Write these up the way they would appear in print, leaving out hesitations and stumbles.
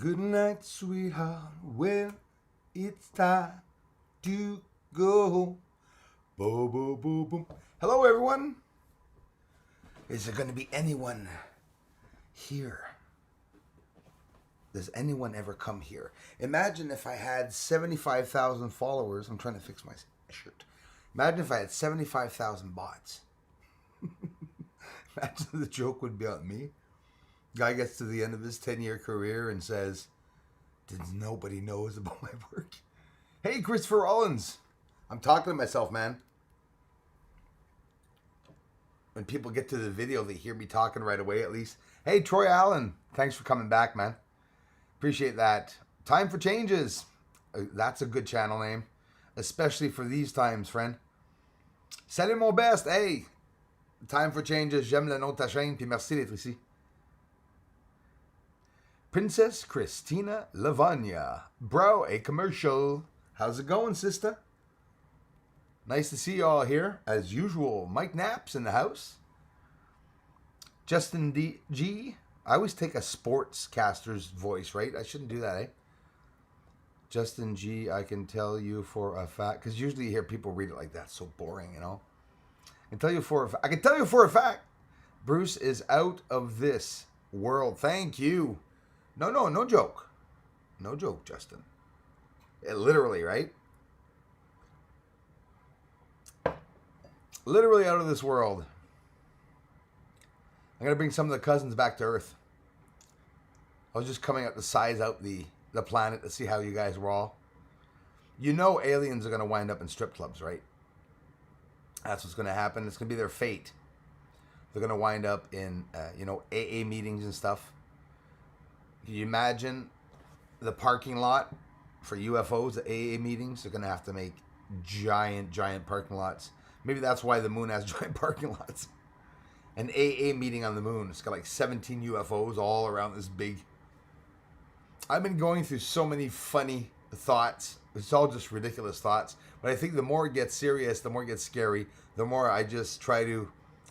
Good night, sweetheart. Well, it's time to go. Boom, boom, boom, boom. Hello, everyone. Is there going to be anyone here? Does anyone ever come here? Imagine if I had 75,000 followers. I'm trying to fix my shirt. Imagine if I had 75,000 bots. Imagine the joke would be on me. Guy gets to the end of his 10-year career and says, nobody knows about my work. Hey, Christopher Rollins. I'm talking to myself, man. When people get to the video, they hear me talking right away at least. Hey, Troy Allen. Thanks for coming back, man. Appreciate that. Time for Changes. That's a good channel name. Especially for these times, friend. Salut mon best. Hey. Time for Changes. J'aime le nom de ta chaîne. Puis merci d'être ici. Princess Christina Lavagna. Bro, a commercial. How's it going, sister? Nice to see you all here. As usual, Mike Knapp's in the house. Justin G. I always take a sportscaster's voice, right? I shouldn't do that, eh? Justin G. I can tell you for a fact. Because usually you hear people read it like that. So boring, you know? I can tell you for a fact. Bruce is out of this world. Thank you. No joke. No joke, Justin. Literally, right? Literally out of this world. I'm going to bring some of the cousins back to Earth. I was just coming out to size out the planet to see how you guys were all. You know aliens are going to wind up in strip clubs, right? That's what's going to happen. It's going to be their fate. They're going to wind up in, AA meetings and stuff. Can you imagine the parking lot for UFOs, the AA meetings? They're going to have to make giant parking lots. Maybe that's why the moon has giant parking lots. An AA meeting on the moon. It's got like 17 UFOs all around this big. I've been going through so many funny thoughts. It's all just ridiculous thoughts. But I think the more it gets serious, the more it gets scary, the more I just try to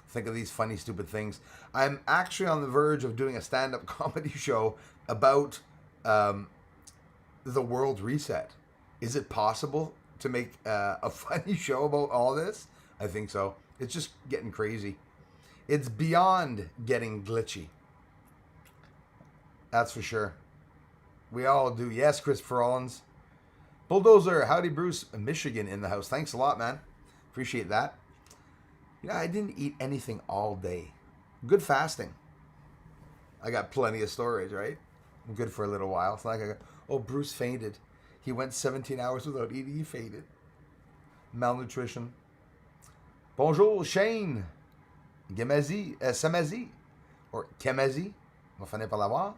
think of these funny, stupid things. I'm actually on the verge of doing a stand-up comedy show about the world reset. Is it possible to make a funny show about all this? I think so. It's just getting crazy. It's beyond getting glitchy. That's for sure. We all do. Yes, Christopher Rollins. Bulldozer, howdy Bruce, Michigan in the house. Thanks a lot, man. Appreciate that. You know, I didn't eat anything all day. Good fasting. I got plenty of storage, right? I'm good for a little while. It's not like Bruce fainted. He went 17 hours without eating. He fainted. Malnutrition. Bonjour, Shane. Gemazi, Samazi. Or Kemazi. On va finir par l'avoir.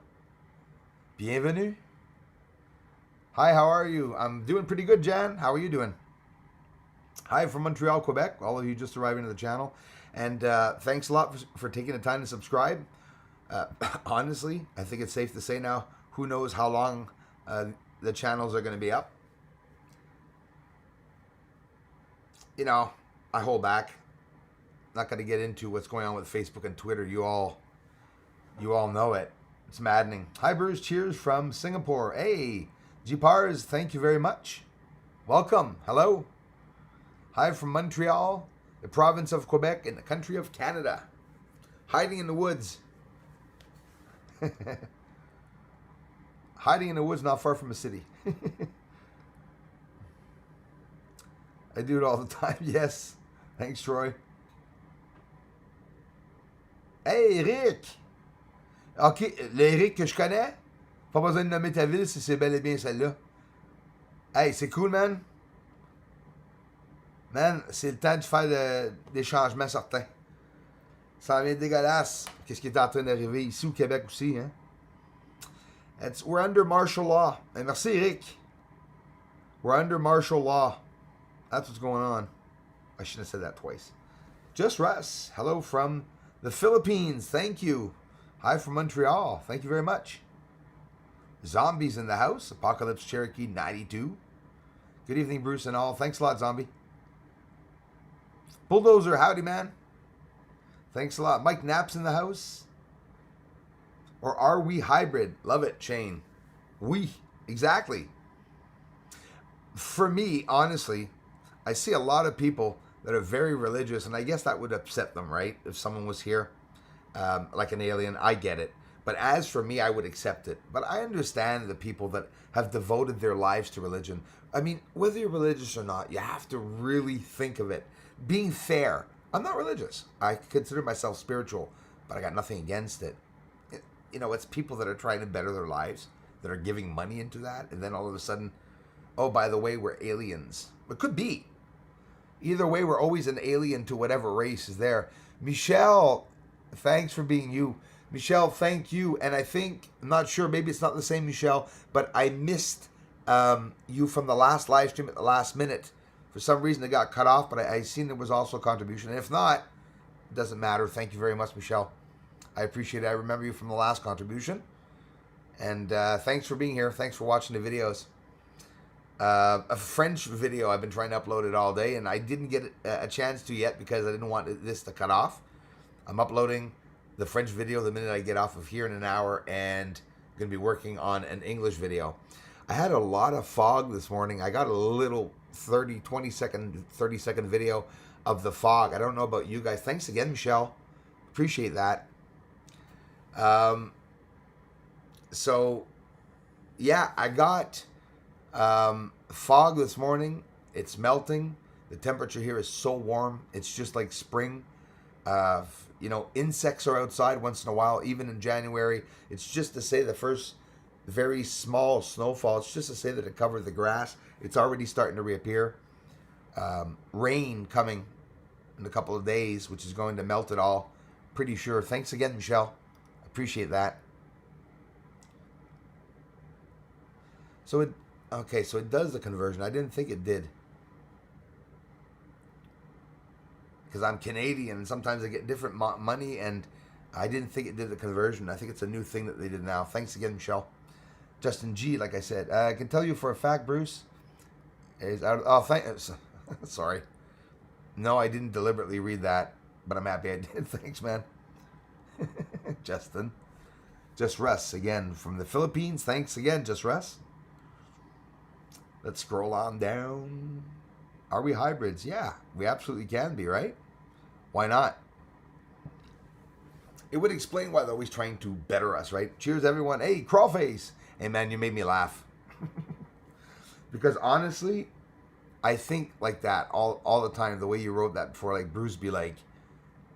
Bienvenue. Hi, how are you? I'm doing pretty good, Jan. How are you doing? Hi from Montreal, Quebec. All of you just arriving to the channel. And thanks a lot for taking the time to subscribe. Honestly, I think it's safe to say now, who knows how long the channels are going to be up. You know, I hold back. Not going to get into what's going on with Facebook and Twitter. You all know it. It's maddening. Hi, Bruce. Cheers from Singapore. Hey, G-Pars, thank you very much. Welcome. Hello. Hi from Montreal, the province of Quebec, in the country of Canada. Hiding in the woods. Hiding in the woods not far from a city. I do it all the time. Yes. Thanks, Troy. Hey, Eric. OK, l'Eric que je connais, pas besoin de nommer ta ville si c'est bel et bien celle-là. Hey, c'est cool, man. Man, c'est le temps de faire des changements certains. Ça vient dégueulasse. Qu'est-ce qui est en train d'arriver ici au Québec aussi, hein? We're under martial law. And merci, Eric. We're under martial law. That's what's going on. I shouldn't have said that twice. Just Russ. Hello from the Philippines. Thank you. Hi from Montreal. Thank you very much. Zombies in the house. Apocalypse Cherokee 92. Good evening, Bruce and all. Thanks a lot, Zombie. Bulldozer, howdy, man. Thanks a lot. Mike Knapp's in the house. Or are we hybrid? Love it, Shane. Exactly. For me, honestly, I see a lot of people that are very religious, and I guess that would upset them, right? If someone was here, like an alien, I get it. But as for me, I would accept it. But I understand the people that have devoted their lives to religion. I mean, whether you're religious or not, you have to really think of it. Being fair, I'm not religious. I consider myself spiritual, but I got nothing against it. You know, it's people that are trying to better their lives, that are giving money into that, and then all of a sudden, oh, by the way, we're aliens. It could be. Either way, we're always an alien to whatever race is there. Michelle, thanks for being you. Michelle, thank you. And I think, I'm not sure, maybe it's not the same Michelle, but I missed you from the last live stream at the last minute. For some reason, it got cut off, but I seen there was also a contribution. And if not, it doesn't matter. Thank you very much, Michelle. I appreciate it. I remember you from the last contribution. And thanks for being here. Thanks for watching the videos. A French video, I've been trying to upload it all day, and I didn't get a chance to yet because I didn't want this to cut off. I'm uploading the French video the minute I get off of here in an hour, and I'm going to be working on an English video. I had a lot of fog this morning. I got a little 30 second video of the fog. I don't know about you guys. Thanks again, Michelle. Appreciate that. So, yeah, I got fog this morning. It's melting. The temperature here is so warm. It's just like spring. You know, insects are outside once in a while, even in January. It's just to say the first very small snowfall. It's just to say that it covered the grass. It's already starting to reappear. Rain coming in a couple of days, which is going to melt it all. Pretty sure. Thanks again, Michelle. Appreciate that. So it does the conversion. I didn't think it did. Because I'm Canadian, and sometimes I get different money, and I didn't think it did the conversion. I think it's a new thing that they did now. Thanks again, Michelle. Justin G, like I said. I can tell you for a fact, Bruce, is out. Oh, sorry. No, I didn't deliberately read that, but I'm happy I did. Thanks, man. Justin. Just Russ, again, from the Philippines. Thanks again, Just Russ. Let's scroll on down. Are we hybrids? Yeah, we absolutely can be, right? Why not? It would explain why they're always trying to better us, right? Cheers, everyone. Hey, Crawlface. Hey, man, you made me laugh. Because honestly, I think like that all the time. The way you wrote that before, like Bruce be like,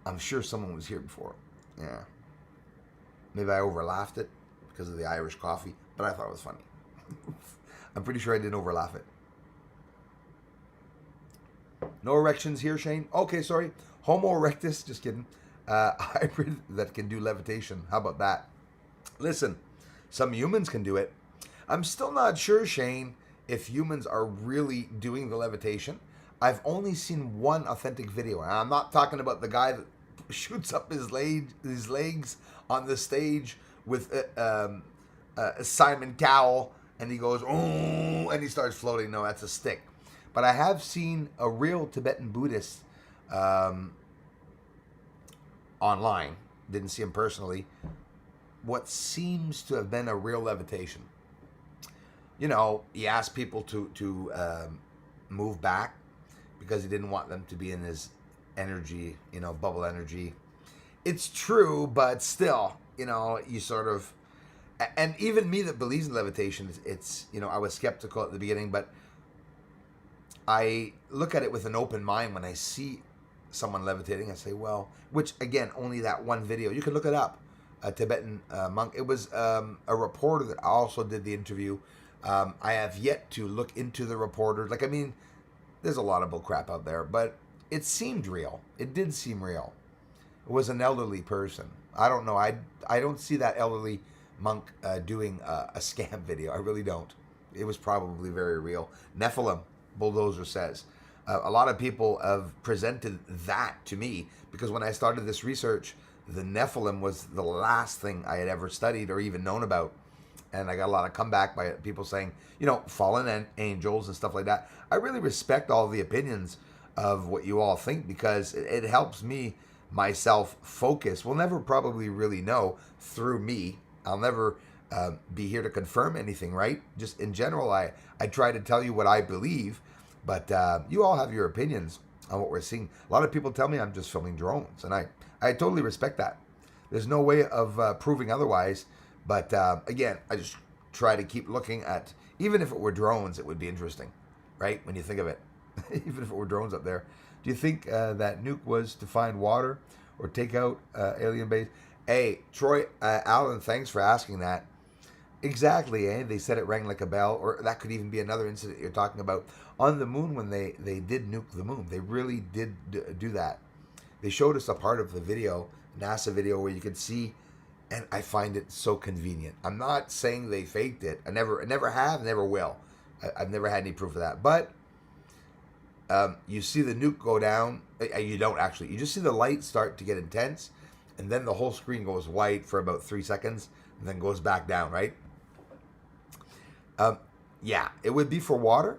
I'm sure someone was here before. Yeah. Maybe I overlaughed it because of the Irish coffee, but I thought it was funny. I'm pretty sure I didn't overlaugh it. No erections here, Shane. Okay, sorry. Homo erectus, just kidding. Hybrid that can do levitation. How about that? Listen, some humans can do it. I'm still not sure, Shane, if humans are really doing the levitation. I've only seen one authentic video, and I'm not talking about the guy that shoots up his legs on the stage with Simon Cowell, and he goes, oh, and he starts floating. No, that's a stick. But I have seen a real Tibetan Buddhist online. Didn't see him personally. What seems to have been a real levitation. You know, he asked people to move back because he didn't want them to be in his energy, you know, bubble energy. It's true, but still, you know, you sort of, and even me that believes in levitation, it's, you know, I was skeptical at the beginning, but I look at it with an open mind when I see someone levitating. I say, well, which again, only that one video. You can look it up. A Tibetan monk. It was a reporter that also did the interview. I have yet to look into the reporter. Like, I mean, there's a lot of bull crap out there, but it seemed real. It did seem real. It was an elderly person. I don't know. I don't see that elderly monk doing a scam video. I really don't. It was probably very real. Nephilim, Bulldozer says. A lot of people have presented that to me because when I started this research, the Nephilim was the last thing I had ever studied or even known about. And I got a lot of comeback by people saying, you know, fallen angels and stuff like that. I really respect all the opinions of what you all think because it helps me, myself, focus. We'll never probably really know through me. I'll never be here to confirm anything, right? Just in general, I try to tell you what I believe, but you all have your opinions on what we're seeing. A lot of people tell me I'm just filming drones, and I totally respect that. There's no way of proving otherwise, but again, I just try to keep looking at, even if it were drones, it would be interesting, right? When you think of it, even if it were drones up there. Do you think that nuke was to find water or take out alien base? Hey, Troy Allen, thanks for asking that. Exactly, eh? They said it rang like a bell, or that could even be another incident you're talking about. On the moon, when they did nuke the moon, they really did do that. They showed us a part of the video, NASA video, where you could see, and I find it so convenient. I'm not saying they faked it. I never have, never will. I've never had any proof of that. But you see the nuke go down. You don't actually. You just see the light start to get intense, and then the whole screen goes white for about 3 seconds, and then goes back down, right? Yeah, it would be for water,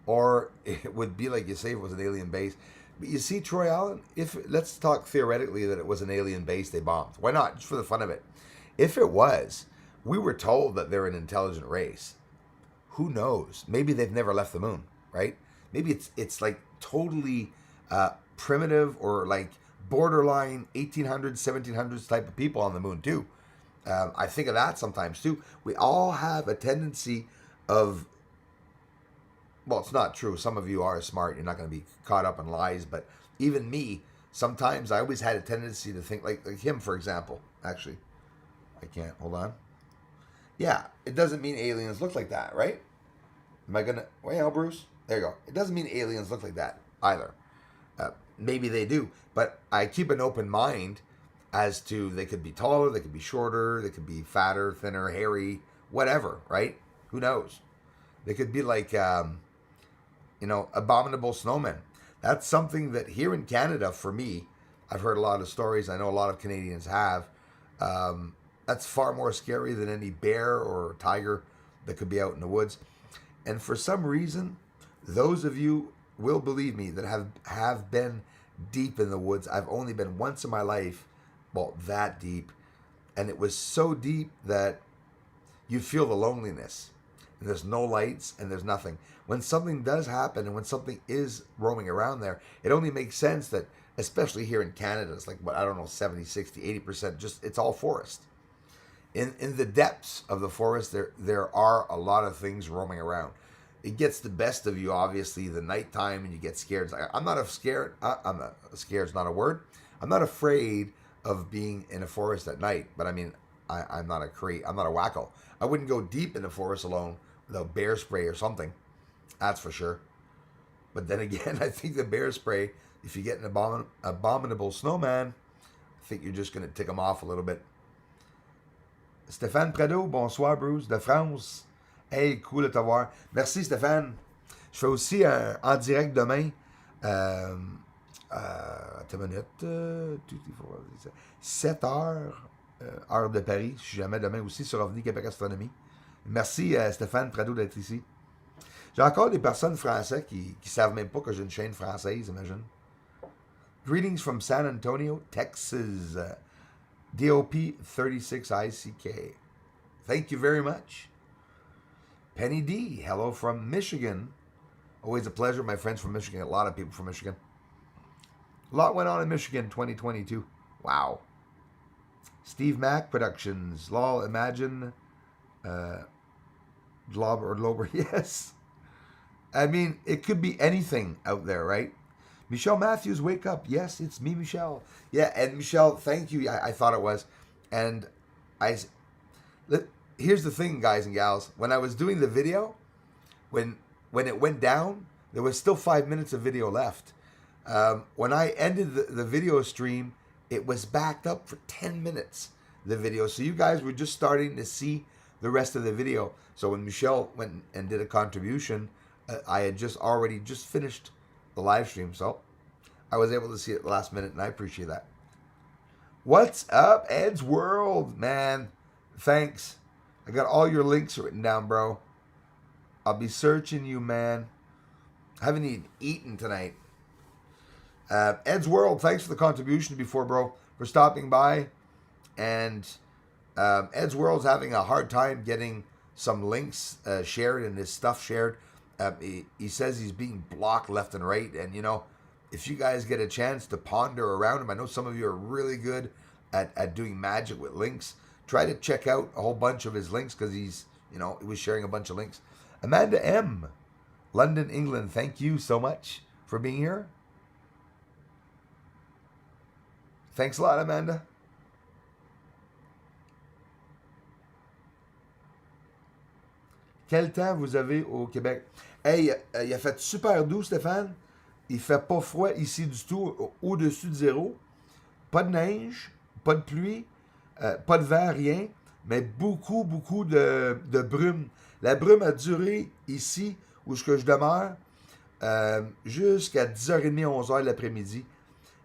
or it would be like you say, it was an alien base. But you see, Troy Allen, let's talk theoretically that it was an alien base they bombed. Why not? Just for the fun of it. If it was, we were told that they're an intelligent race. Who knows? Maybe they've never left the moon, right? Maybe it's like totally primitive, or like borderline 1800s, 1700s type of people on the moon too. I think of that sometimes too. We all have a tendency of, well, it's not true. Some of you are smart. You're not going to be caught up in lies. But even me, sometimes I always had a tendency to think like him, for example. Actually, I can't. Hold on. Yeah, it doesn't mean aliens look like that, right? Am I going to... Well, Bruce, there you go. It doesn't mean aliens look like that either. Maybe they do. But I keep an open mind as to, they could be taller, they could be shorter, they could be fatter, thinner, hairy, whatever, right? Who knows? They could be like... abominable snowmen. That's something that here in Canada, for me, I've heard a lot of stories. I know a lot of Canadians have. That's far more scary than any bear or tiger that could be out in the woods. And for some reason, those of you will believe me that have been deep in the woods. I've only been once in my life, well, that deep. And it was so deep that you feel the loneliness. And there's no lights and there's nothing. When something does happen and when something is roaming around there, it only makes sense that, especially here in Canada, it's like, 70, 60, 80%, just, it's all forest. In the depths of the forest, there are a lot of things roaming around. It gets the best of you, obviously, the nighttime, and you get scared. I'm not scared. Scared's not a word. I'm not afraid of being in a forest at night, but I mean, I'm not a wacko. I wouldn't go deep in the forest alone without bear spray or something. That's for sure. But then again, I think the bear spray, if you get an abominable snowman, I think you're just going to tick them off a little bit. Stéphane Prado, bonsoir Bruce, de France. Hey, cool de te voir. Merci Stéphane. Je fais aussi en direct demain. Attends une minute. 7 heures, heure de Paris. Je suis jamais demain aussi sur OVNI Québec Astronomie. Merci Stéphane Prado d'être ici. J'ai encore des personnes françaises qui savent même pas que j'ai une chaîne française, imagine. Greetings from San Antonio, Texas. DOP 36ICK. Thank you very much. Penny D, hello from Michigan. Always a pleasure, my friends from Michigan. A lot of people from Michigan. A lot went on in Michigan 2022. Wow. Steve Mack Productions. Lol, imagine. Lober, yes. I mean, it could be anything out there, right? Michelle Matthews, wake up. Yes, it's me, Michelle. Yeah, and Michelle, thank you. I thought it was. And here's the thing, guys and gals. When I was doing the video, when it went down, there was still 5 minutes of video left. When I ended the video stream, it was backed up for 10 minutes, the video. So you guys were just starting to see the rest of the video. So when Michelle went and did a contribution, I had just finished the live stream, so I was able to see it the last minute, and I appreciate that. What's up, Ed's World, man? Thanks. I got all your links written down, bro. I'll be searching you, man. I haven't even eaten tonight. Ed's World, thanks for the contribution before, bro, for stopping by and Ed's World's having a hard time getting some links shared and his stuff shared. He says he's being blocked left and right. And, you know, if you guys get a chance to ponder around him, I know some of you are really good at doing magic with links. Try to check out a whole bunch of his links because he was sharing a bunch of links. Amanda M., London, England, thank you so much for being here. Thanks a lot, Amanda. Quel temps vous avez au Québec? Hey, il a fait super doux, Stéphane. Il fait pas froid ici du tout, au-dessus de zéro. Pas de neige, pas de pluie, pas de vent, rien. Mais beaucoup, beaucoup de brume. La brume a duré ici, où je demeure, jusqu'à 10h30, 11h l'après-midi.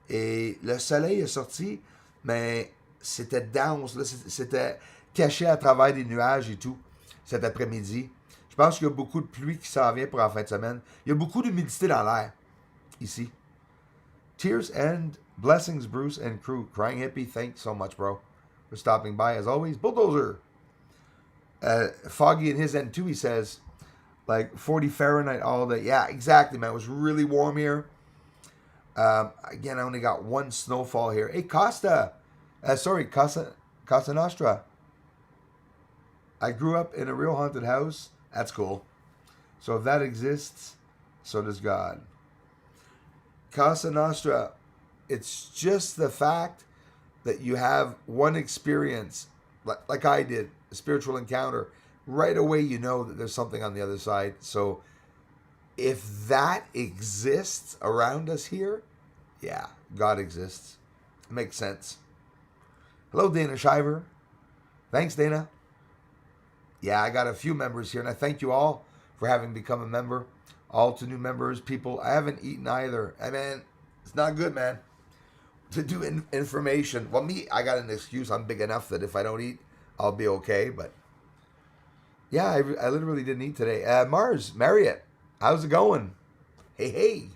Et le soleil est sorti, mais c'était dense, là, c'était caché à travers des nuages et tout, cet après-midi. Je pense qu'il y a beaucoup de pluie qui s'en vient pour la fin de semaine. Il y a beaucoup d'humidité dans l'air, ici. Tears and blessings, Bruce and crew. Crying Hippie, thanks so much, bro, for stopping by, as always. Bulldozer. Foggy in his end, too, he says, like 40 Fahrenheit all day. Yeah, exactly, man. It was really warm here. Again, I only got one snowfall here. Hey, Casa Nostra. I grew up in a real haunted house. That's cool. So if that exists, so does God. Casa Nostra, it's just the fact that you have one experience, like I did, a spiritual encounter. Right away, you know that there's something on the other side. So if that exists around us here, yeah, God exists. It makes sense. Hello, Dana Shiver. Thanks, Dana. Yeah, I got a few members here, and I thank you all for having become a member. All to new members, people. I haven't eaten either. I mean, it's not good, man, to do information. Well, me, I got an excuse. I'm big enough that if I don't eat, I'll be okay. But yeah, I literally didn't eat today. Mars, Marriott, how's it going? Hey.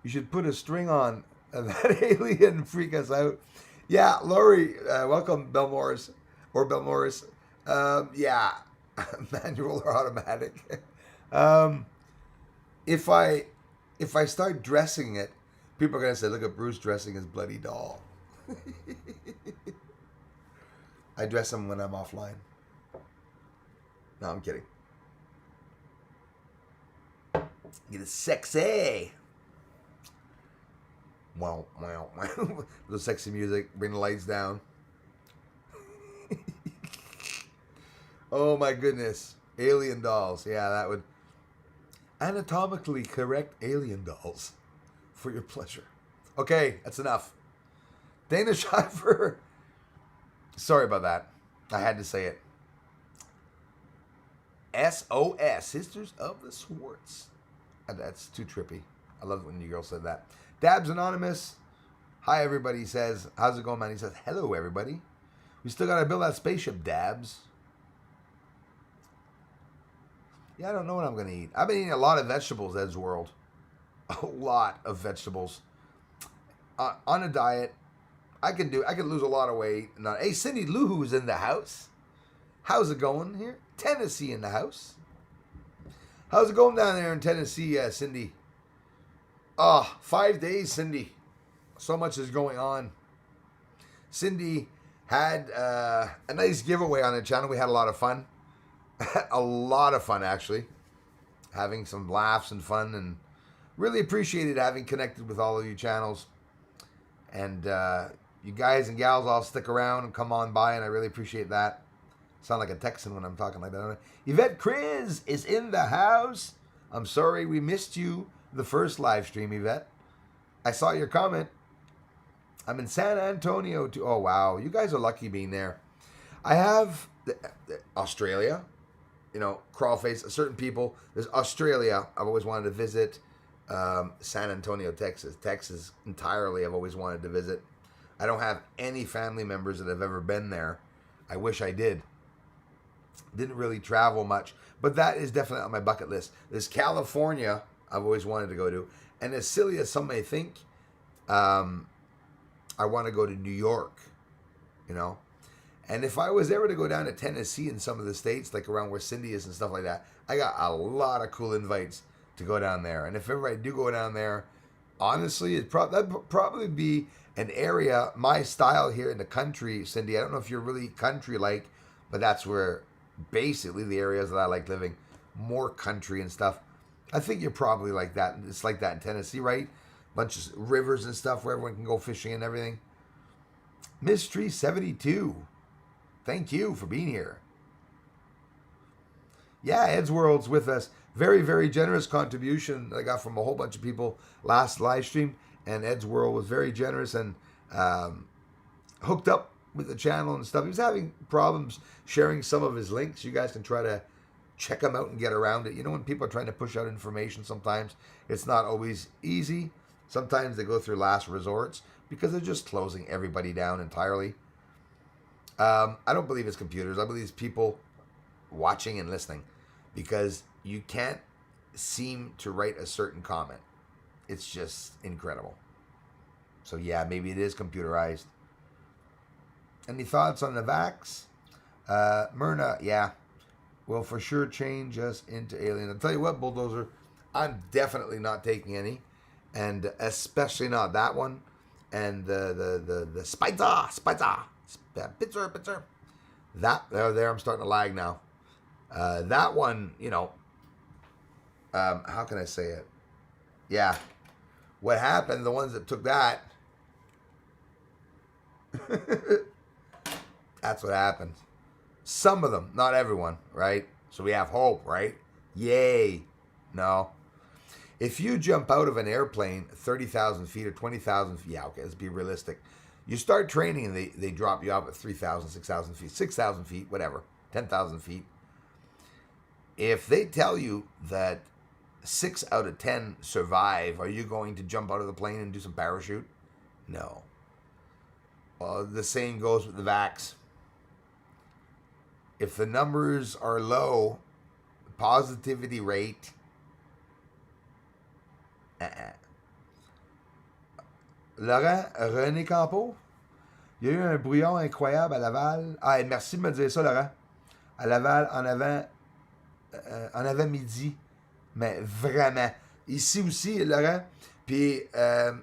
You should put a string on that alien freak us out. Yeah, Lori, welcome, Belmorris. Or Belmorris. Yeah, manual or automatic. If I start dressing it, people are going to say, look at Bruce dressing his bloody doll. I dress him when I'm offline. No, I'm kidding. Get it sexy. Wow. The sexy music. Bring the lights down. Oh my goodness. Alien dolls. Yeah, that would. Anatomically correct alien dolls. For your pleasure. Okay, that's enough. Dana Schiffer. Sorry about that. I had to say it. SOS. Sisters of the Swartz. That's too trippy. I love it when you girl said that. Dabs Anonymous. Hi, everybody, he says. How's it going, man? He says, hello, everybody. We still got to build that spaceship, Dabs. Yeah, I don't know what I'm going to eat. I've been eating a lot of vegetables, Ed's World. A lot of vegetables. On a diet. I can lose a lot of weight. Hey, Cindy Lou, who's in the house. How's it going here? Tennessee in the house. How's it going down there in Tennessee, Cindy? 5 days, Cindy. So much is going on. Cindy had a nice giveaway on the channel. We had a lot of fun. A lot of fun, actually. Having some laughs and fun. And really appreciated having connected with all of you channels. And you guys and gals all stick around and come on by. And I really appreciate that. Sound like a Texan when I'm talking like that. Yvette Chris is in the house. I'm sorry we missed you the first live stream, Yvette. I saw your comment. I'm in San Antonio too. Oh, wow. You guys are lucky being there. I have Australia, Crawlface, certain people. There's Australia. I've always wanted to visit. San Antonio, Texas. Texas entirely I've always wanted to visit. I don't have any family members that have ever been there. I wish I did. Didn't really travel much. But that is definitely on my bucket list. There's California I've always wanted to go to. And as silly as some may think, I want to go to New York, you know. And if I was ever to go down to Tennessee and some of the states, like around where Cindy is and stuff like that, I got a lot of cool invites to go down there. And if ever I do go down there, honestly, that'd probably be an area, my style here in the country, Cindy. I don't know if you're really country like, but that's where basically the areas that I like living, more country and stuff. I think you're probably like that. It's like that in Tennessee, right? Bunch of rivers and stuff where everyone can go fishing and everything. Mystery 72. Thank you for being here. Yeah, Ed's World's with us. Very, very generous contribution that I got from a whole bunch of people last live stream. And Ed's World was very generous and hooked up with the channel and stuff. He was having problems sharing some of his links. You guys can try to check them out and get around it. You know, when people are trying to push out information, sometimes it's not always easy. Sometimes they go through last resorts because they're just closing everybody down entirely. I don't believe it's computers. I believe it's people watching and listening, because you can't seem to write a certain comment. It's just incredible. So yeah, maybe it is computerized. Any thoughts on the vax? Myrna, yeah, will for sure change us into alien. I'll tell you what, Bulldozer, I'm definitely not taking any, and especially not that one. And the Spitzer. That there, I'm starting to lag now. That one, you know, how can I say it? Yeah, what happened? The ones that took that, that's what happened. Some of them, not everyone, right? So we have hope, right? Yay! No. If you jump out of an airplane 30,000 feet or 20,000 feet, yeah, okay, let's be realistic. You start training and they drop you off at 3,000, 6,000 feet, 6,000 feet, whatever, 10,000 feet. If they tell you that 6 out of 10 survive, are you going to jump out of the plane and do some parachute? No. Well, the same goes with the vax. If the numbers are low, positivity rate, Laurent, René Campo, il y a eu un brouillard incroyable à Laval. Ah, et merci de me dire ça, Laurent. À Laval, en avant midi. Mais vraiment. Ici aussi, Laurent. Puis,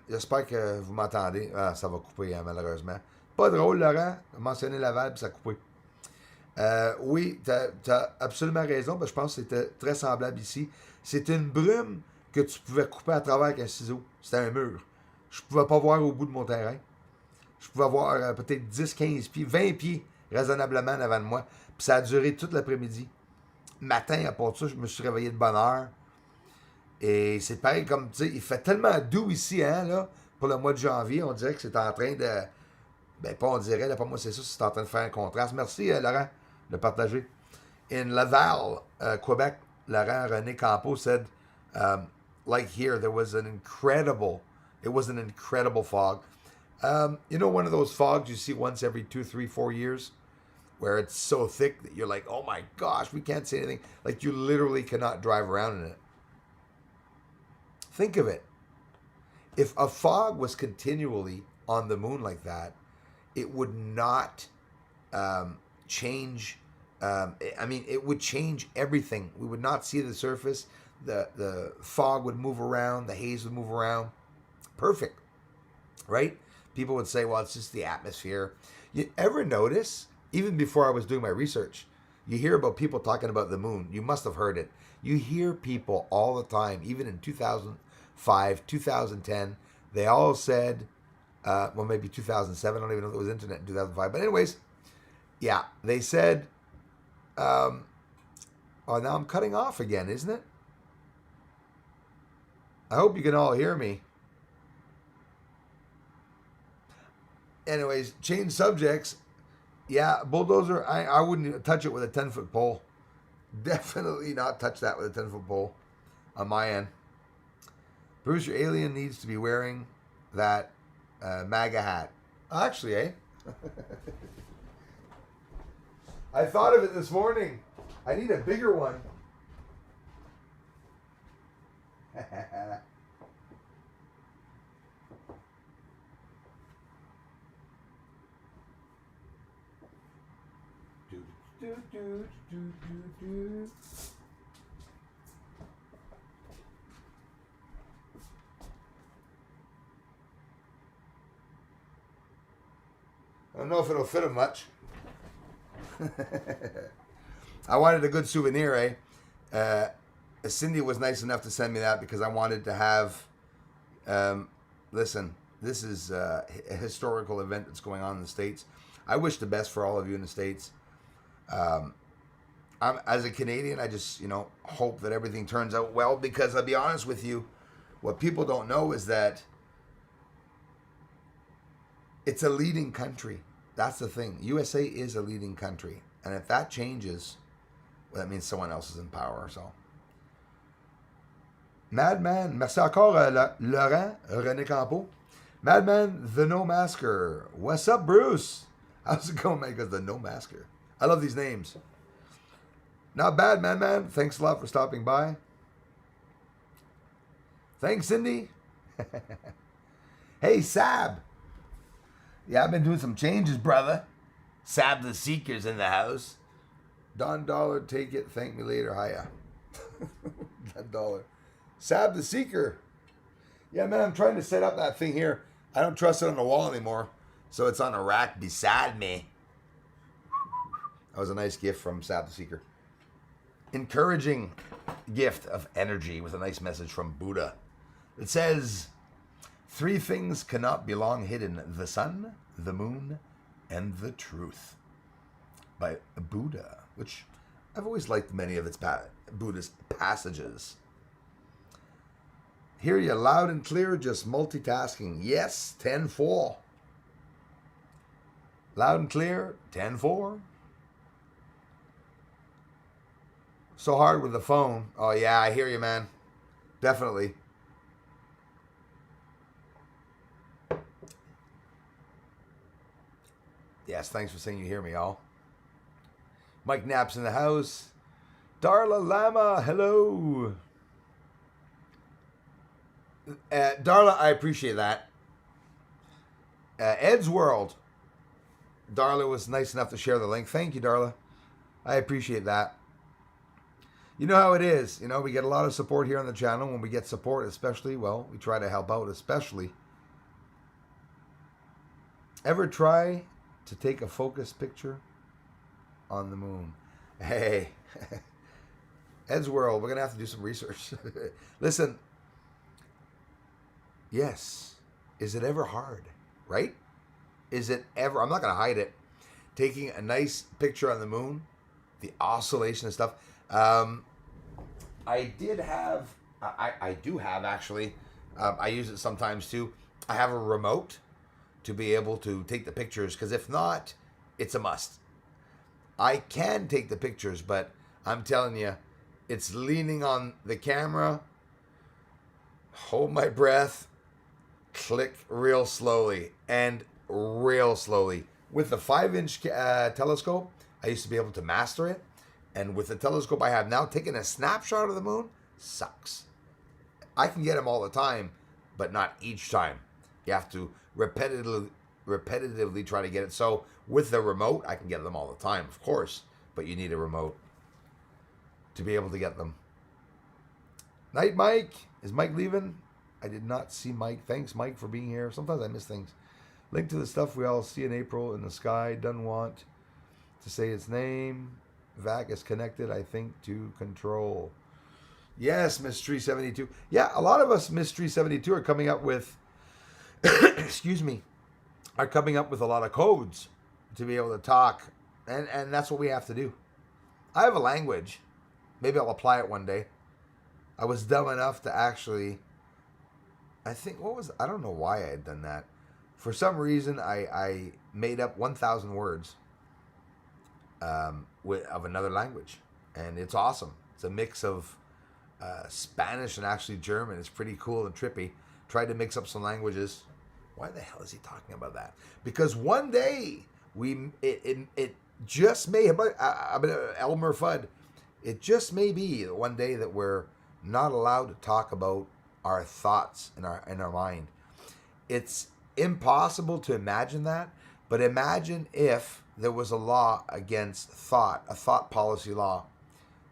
j'espère que vous m'entendez. Ah, ça va couper, hein, malheureusement. Pas drôle, Laurent. Mentionner Laval, puis ça a coupé. Oui, t'as absolument raison. Je pense que c'était très semblable ici. C'était une brume que tu pouvais couper à travers avec un ciseau. C'était un mur. Je pouvais pas voir au bout de mon terrain. Je pouvais voir peut-être 10, 15 pieds, 20 pieds raisonnablement en avant de moi. Puis ça a duré toute l'après-midi. Matin, à part ça, je me suis réveillé de bonne heure. Et c'est pareil comme, tu sais, il fait tellement doux ici, hein, là, pour le mois de janvier. On dirait que c'est en train de... Ben, pas on dirait, là, pas moi, c'est ça, c'est en train de faire un contraste. Merci, Laurent, de partager. In Laval, Quebec, Laurent René Campo said, like here, it was an incredible fog. You know, one of those fogs you see once every 2, 3, 4 years, where it's so thick that you're like, oh my gosh, we can't see anything. Like, you literally cannot drive around in it. Think of it. If a fog was continually on the moon like that, it would not change. I mean, it would change everything. We would not see the surface. The fog would move around. The haze would move around. Perfect, right? People would say, well, it's just the atmosphere. You ever notice, even before I was doing my research, you hear about people talking about the moon. You must have heard it. You hear people all the time, even in 2005, 2010, they all said, well, maybe 2007. I don't even know if it was internet in 2005. But anyways, yeah, they said, oh, now I'm cutting off again, isn't it? I hope you can all hear me. Anyways, change subjects. Yeah, Bulldozer, I wouldn't touch it with a 10-foot pole. Definitely not touch that with a 10-foot pole on my end. Bruce, your alien needs to be wearing that MAGA hat. Actually, eh? I thought of it this morning. I need a bigger one. I don't know if it'll fit him much. I wanted a good souvenir, Cindy was nice enough to send me that because I wanted to have. Listen, this is a historical event that's going on in the States. I wish the best for all of you in the States. As a Canadian, I just hope that everything turns out well because I'll be honest with you, what people don't know is that it's a leading country. That's the thing. USA is a leading country. And if that changes, well, that means someone else is in power. So, Madman, merci encore, Laurent, René Campo. Madman, the No Masker. What's up, Bruce? How's it going, man? Because the No Masker. I love these names. Not bad, Madman. Thanks a lot for stopping by. Thanks, Cindy. Hey, Sab. Yeah, I've been doing some changes, brother. Sab the Seeker's in the house. Don Dollar, take it. Thank me later. Hiya. Don Dollar. Sab the Seeker. Yeah, man, I'm trying to set up that thing here. I don't trust it on the wall anymore. So it's on a rack beside me. That was a nice gift from Sab the Seeker. Encouraging gift of energy with a nice message from Buddha. It says, 3 things cannot be long hidden: the sun, the moon, and the truth. By Buddha, which I've always liked many of its Buddhist passages. Hear you loud and clear, just multitasking. Yes, 10-4. Loud and clear, 10-4. So hard with the phone. Oh, yeah, I hear you, man. Definitely. Yes, thanks for saying you hear me, all. Mike Knapp's in the house. Darla Lama, hello. Darla, I appreciate that. Ed's World. Darla was nice enough to share the link. Thank you, Darla. I appreciate that. You know how it is. We get a lot of support here on the channel. When we get support, especially, well, we try to help out, especially. Ever try to take a focus picture on the moon? Hey, Ed's World, we're going to have to do some research. Listen, yes, is it ever hard, right? Is it ever, I'm not going to hide it, taking a nice picture on the moon, the oscillation and stuff. I do have actually, I use it sometimes too. I have a remote to be able to take the pictures, because if not, it's a must. I can take the pictures, but I'm telling you, it's leaning on the camera, hold my breath, click real slowly, and real slowly. With the 5-inch telescope, I used to be able to master it, and with the telescope I have now, taking a snapshot of the moon sucks. I can get them all the time, but not each time. You have to repetitively try to get it. So with the remote, I can get them all the time, of course, but you need a remote to be able to get them. Night, Mike. Is Mike leaving? I did not see Mike. Thanks, Mike, for being here. Sometimes I miss things. Link to the stuff we all see in April in the sky. Doesn't want to say its name. VAC is connected, I think, to control. Yes, Mystery 72. Yeah, a lot of us Mystery 72 are coming up with excuse me, are coming up with a lot of codes to be able to talk. And that's what we have to do. I have a language. Maybe I'll apply it one day. I was dumb enough to actually, I don't know why I had done that. For some reason, I made up 1,000 words of another language. And it's awesome. It's a mix of Spanish and actually German. It's pretty cool and trippy. Tried to mix up some languages. Why the hell is he talking about that? Because one day it just may have Elmer Fudd. It just may be one day that we're not allowed to talk about our thoughts in our mind. It's impossible to imagine that, But imagine if there was a law against thought, a thought policy law.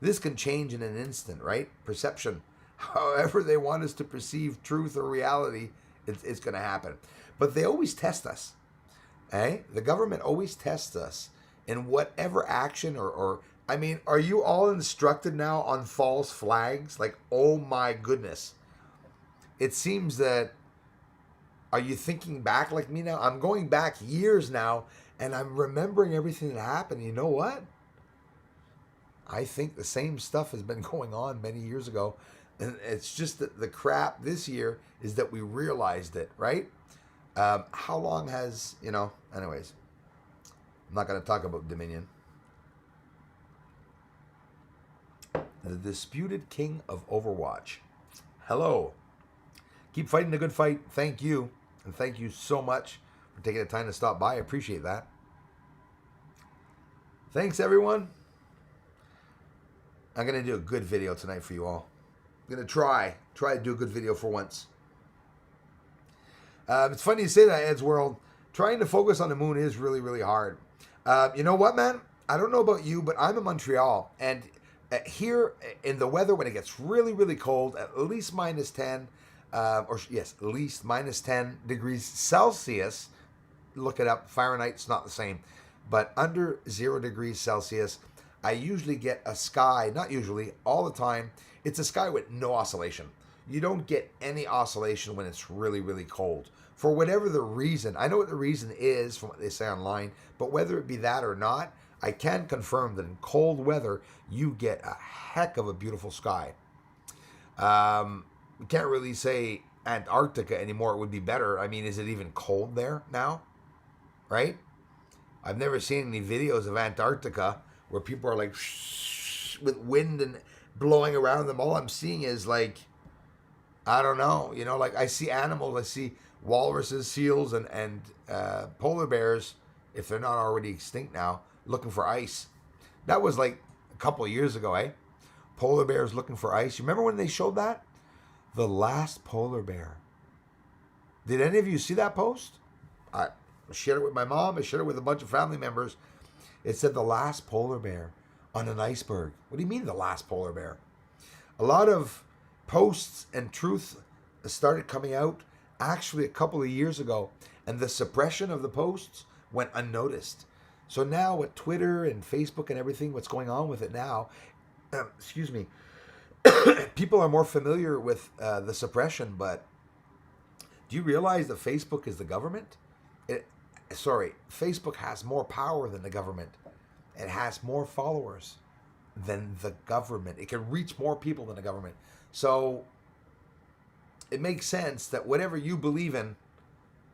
This can change in an instant, right? Perception. However they want us to perceive truth or reality, it's going to happen. But they always test us. Eh? The government always tests us in whatever action or I mean, are you all instructed now on false flags? Like, oh my goodness. It seems that, are you thinking back like me now? I'm going back years now, and I'm remembering everything that happened. You know what? I think the same stuff has been going on many years ago. And it's just that the crap this year is that we realized it, right? How long has, anyways, I'm not going to talk about Dominion. The disputed king of Overwatch. Hello. Keep fighting the good fight. Thank you. And thank you so much for taking the time to stop by. I appreciate that. Thanks, everyone. I'm going to do a good video tonight for you all. I'm going to try to do a good video for once. It's funny you say that, Ed's World. Trying to focus on the moon is really, really hard. You know what, man? I don't know about you, but I'm in Montreal. And here in the weather, when it gets really, really cold, at least minus 10, at least minus 10 degrees Celsius. Look it up. Fahrenheit's not the same. But under 0 degrees Celsius, I usually get a sky, not usually, all the time. It's a sky with no oscillation. You don't get any oscillation when it's really, really cold. For whatever the reason, I know what the reason is from what they say online, but whether it be that or not, I can confirm that in cold weather, you get a heck of a beautiful sky. We can't really say Antarctica anymore. It would be better. I mean, is it even cold there now? Right? I've never seen any videos of Antarctica where people are like with wind and blowing around them. All I'm seeing is like, I don't know, like I see animals. I see walruses, seals, and polar bears, if they're not already extinct now, looking for ice. That was like a couple of years ago, eh? Polar bears looking for ice. You remember when they showed that? The last polar bear. Did any of you see that post? I shared it with my mom. I shared it with a bunch of family members. It said the last polar bear on an iceberg. What do you mean the last polar bear? A lot of posts and truth started coming out actually a couple of years ago, and the suppression of the posts went unnoticed. So now with Twitter and Facebook and everything, what's going on with it now, people are more familiar with the suppression, but do you realize that Facebook is the government? Facebook has more power than the government. It has more followers than the government. It can reach more people than the government. So it makes sense that whatever you believe in,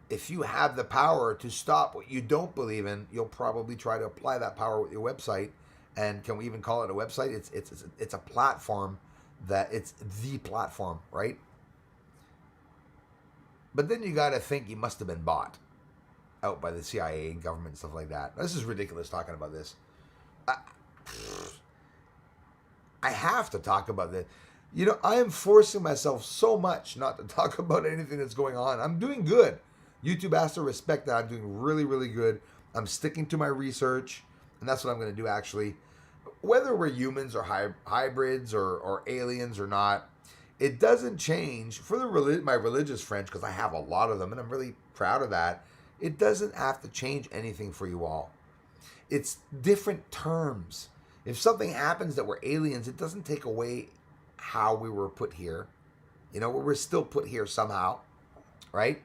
if you have the power to stop what you don't believe in, you'll probably try to apply that power with your website. And can we even call it a website? It's a platform that it's the platform, right? But then you got to think you must have been bought out by the CIA and government and stuff like that. This is ridiculous talking about this. I have to talk about this. I am forcing myself so much not to talk about anything that's going on. I'm doing good. YouTube has to respect that. I'm doing really, really good. I'm sticking to my research, and that's what I'm going to do, actually. Whether we're humans or hybrids or aliens or not, it doesn't change. For my religious friends, because I have a lot of them, and I'm really proud of that, it doesn't have to change anything for you all. It's different terms. If something happens that we're aliens, it doesn't take away how we were put here. We're still put here somehow, right?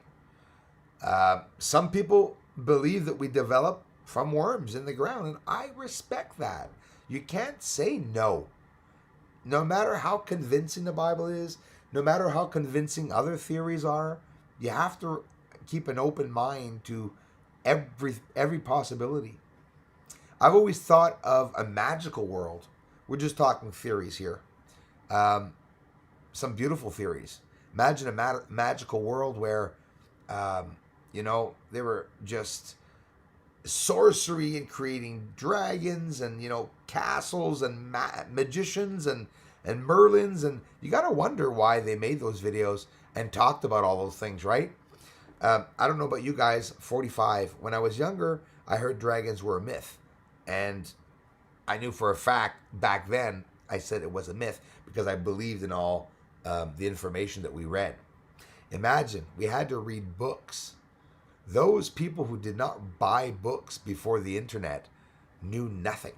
Some people believe that we develop from worms in the ground, and I respect that. You can't say no. No matter how convincing the Bible is, no matter how convincing other theories are, you have to keep an open mind to every possibility. I've always thought of a magical world. We're just talking theories here. Some beautiful theories. Imagine a magical world where, they were just sorcery and creating dragons and, castles and magicians and Merlins. And you got to wonder why they made those videos and talked about all those things, right? I don't know about you guys, 45. When I was younger, I heard dragons were a myth. And I knew for a fact back then I said it was a myth because I believed in all the information that we read. Imagine we had to read books. Those people who did not buy books before the internet knew nothing.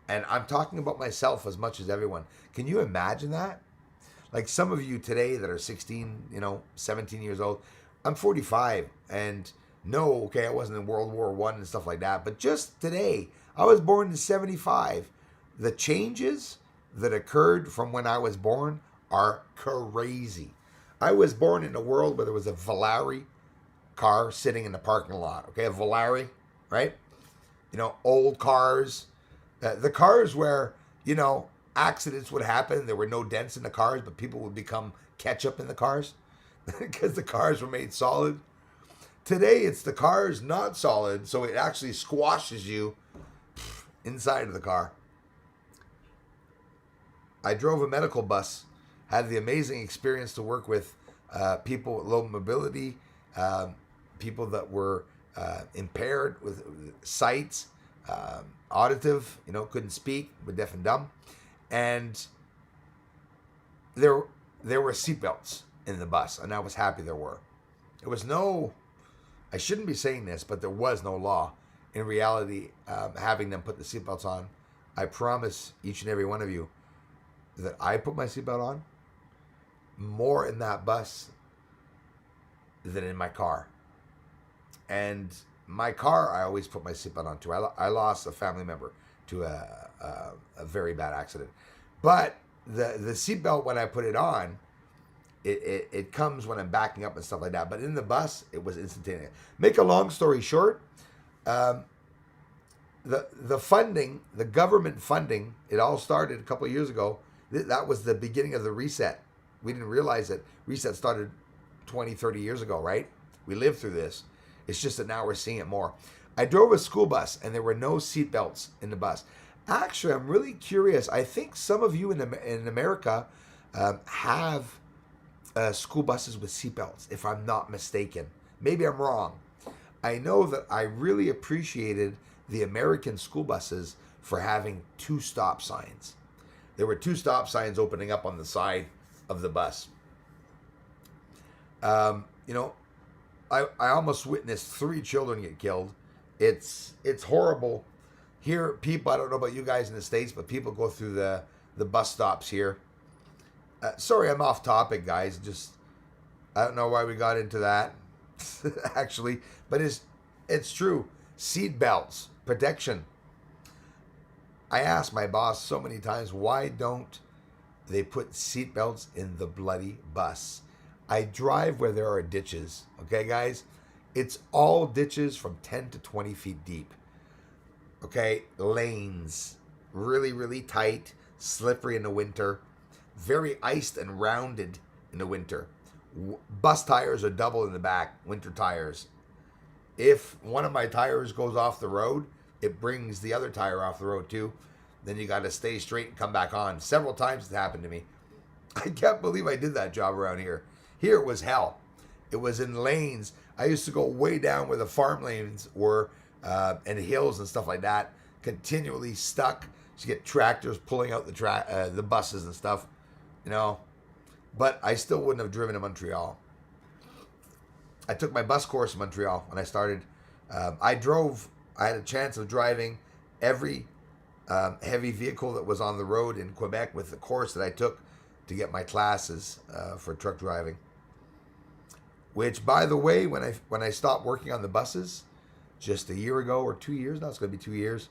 And I'm talking about myself as much as everyone. Can you imagine that? Like some of you today that are 16, 17 years old. I'm 45 and no, okay, I wasn't in World War I and stuff like that. But just today, I was born in 75. The changes that occurred from when I was born are crazy. I was born in a world where there was a Volare car sitting in the parking lot. Okay, a Volare, right? Old cars. The cars where, accidents would happen. There were no dents in the cars, but people would become ketchup in the cars because the cars were made solid. Today, it's the cars not solid, so it actually squashes you inside of the car. I drove a medical bus, had the amazing experience to work with people with low mobility, people that were impaired with sights, auditive, couldn't speak, were deaf and dumb. And there were seatbelts in the bus, and I was happy there were. There was no, I shouldn't be saying this, but there was no law in reality having them put the seatbelts on. I promise each and every one of you that I put my seatbelt on more in that bus than in my car. And my car, I always put my seatbelt on too. I lost a family member to a very bad accident. But the seatbelt, when I put it on, it comes when I'm backing up and stuff like that. But in the bus, it was instantaneous. Make a long story short, the funding, the government funding, it all started a couple of years ago. That was the beginning of the reset. We didn't realize that reset started 20, 30 years ago, right? We lived through this. It's just that now we're seeing it more. I drove a school bus and there were no seat belts in the bus. Actually, I'm really curious. I think some of you in America have school buses with seat belts, if I'm not mistaken. Maybe I'm wrong. I know that I really appreciated the American school buses for having 2 stop signs. There were 2 stop signs opening up on the side of the bus. I almost witnessed 3 children get killed. It's horrible. Here, people, I don't know about you guys in the States, but people go through the bus stops here. Sorry, I'm off topic, guys. I don't know why we got into that, actually. But it's true. Seat belts, protection. I asked my boss so many times, why don't they put seat belts in the bloody bus? I drive where there are ditches, okay, guys? It's all ditches from 10 to 20 feet deep, okay? Lanes, really, really tight, slippery in the winter, very iced and rounded in the winter. Bus tires are double in the back, winter tires. If one of my tires goes off the road, it brings the other tire off the road too. Then you got to stay straight and come back on. Several times it happened to me. I can't believe I did that job around here. Here it was hell. It was in lanes. I used to go way down where the farm lanes were and hills and stuff like that, continually stuck. You get tractors pulling out the buses and stuff, But I still wouldn't have driven to Montreal. I took my bus course in Montreal when I started. I had a chance of driving every heavy vehicle that was on the road in Quebec with the course that I took to get my classes for truck driving. Which, by the way, when I stopped working on the buses, just a year ago or 2 years, now it's going to be 2 years,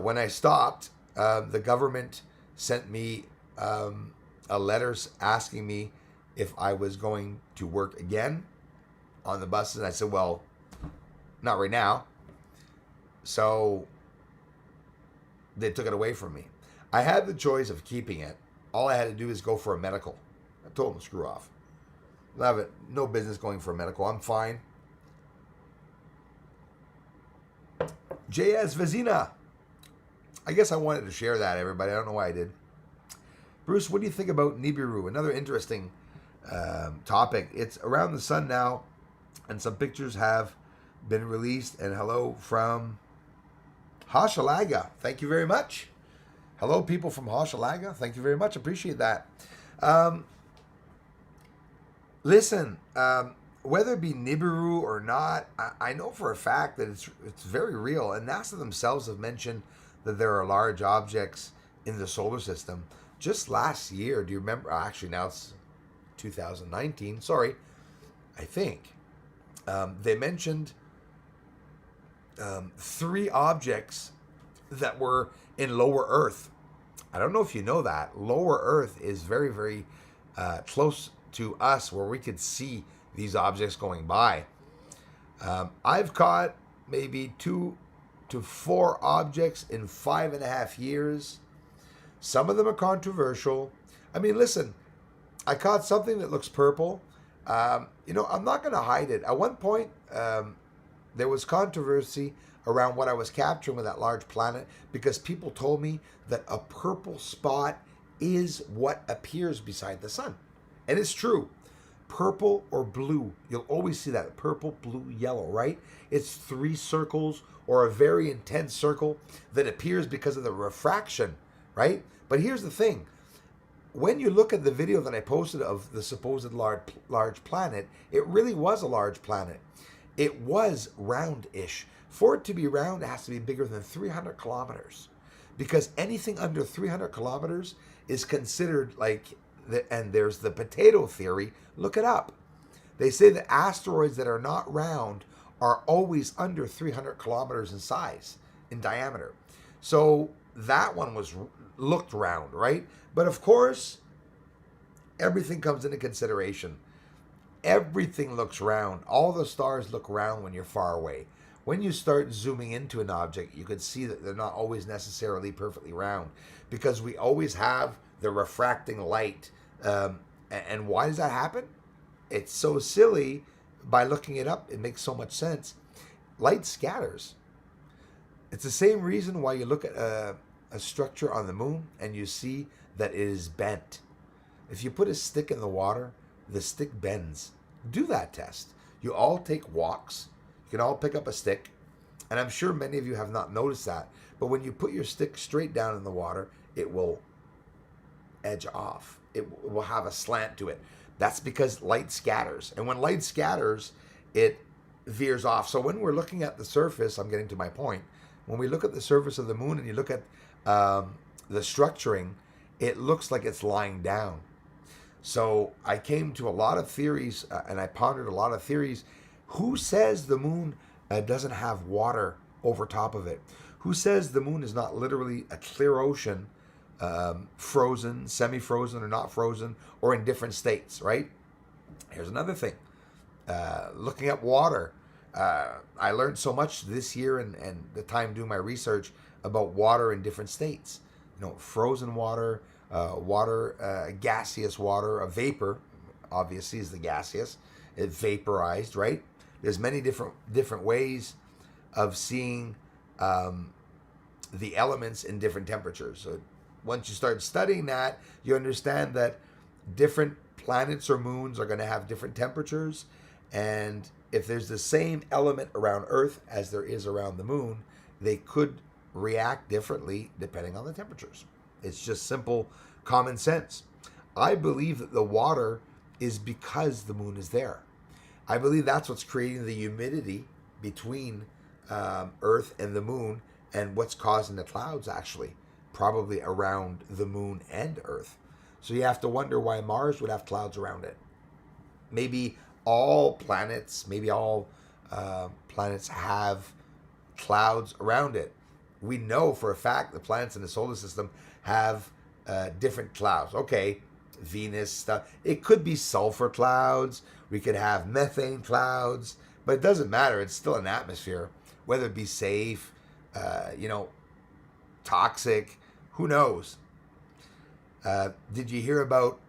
when I stopped, the government sent me a letter asking me if I was going to work again on the buses. And I said, well, not right now. So they took it away from me. I had the choice of keeping it. All I had to do is go for a medical. I told them to screw off. I have no business going for a medical. I'm fine. JS Vizina. I guess I wanted to share that, everybody. I don't know why I did. Bruce, what do you think about Nibiru? Another interesting topic. It's around the sun now, and some pictures have been released. And hello from Hochelaga. Thank you very much. Hello, people from Hochelaga. Thank you very much. Appreciate that. Listen, whether it be Nibiru or not, I know for a fact that it's very real. And NASA themselves have mentioned that there are large objects in the solar system. Just last year, do you remember? Actually, now it's 2019. Sorry, I think they mentioned 3 objects that were in lower Earth. I don't know if you know that. Lower Earth is very, very close to us, where we could see these objects going by. I've caught maybe 2 to 4 objects in 5.5 years. Some of them are controversial. I mean, listen, I caught something that looks purple. I'm not going to hide it. At one point, there was controversy around what I was capturing with that large planet, because people told me that a purple spot is what appears beside the sun. And it's true. Purple or blue, you'll always see that. Purple, blue, yellow, right? It's 3 circles or a very intense circle that appears because of the refraction, right? But here's the thing. When you look at the video that I posted of the supposed large planet, it really was a large planet. It was round-ish. For it to be round, it has to be bigger than 300 kilometers. Because anything under 300 kilometers is considered like, and there's the potato theory. Look it up. They say that asteroids that are not round are always under 300 kilometers in size, in diameter. So that one looked round, right? But of course, everything comes into consideration. Everything looks round. All the stars look round when you're far away. When you start zooming into an object, you can see that they're not always necessarily perfectly round, because we always have the refracting light. And why does that happen? It's so silly. By looking it up, it makes so much sense. Light scatters. It's the same reason why you look at a structure on the moon and you see that it is bent. If you put a stick in the water, the stick bends. Do that test. You all take walks. You can all pick up a stick. And I'm sure many of you have not noticed that. But when you put your stick straight down in the water, it will edge off. It will have a slant to it. That's because light scatters. And when light scatters, it veers off. So when we're looking at the surface, I'm getting to my point. When we look at the surface of the moon and you look at the structuring, it looks like it's lying down. So I came to a lot of theories and I pondered a lot of theories. Who says the moon doesn't have water over top of it? Who says the moon is not literally a clear ocean, frozen, semi-frozen, or not frozen, or in different states, right? Here's another thing. Looking at water. I learned so much this year and the time doing my research about water in different states. Frozen water, gaseous water, a vapor, obviously, is the gaseous. It vaporized, right? There's many different ways of seeing the elements in different temperatures. So once you start studying that, you understand that different planets or moons are going to have different temperatures. And if there's the same element around Earth as there is around the moon, they could react differently depending on the temperatures. It's just simple common sense. I believe that the water is because the moon is there. I believe that's what's creating the humidity between Earth and the moon, and what's causing the clouds, actually, probably around the moon and Earth. So you have to wonder why Mars would have clouds around it. Maybe all planets have clouds around it. We know for a fact the planets in the solar system have different clouds. Okay, Venus stuff. It could be sulfur clouds. We could have methane clouds, but it doesn't matter. It's still an atmosphere, whether it be safe, toxic, who knows? Did you hear about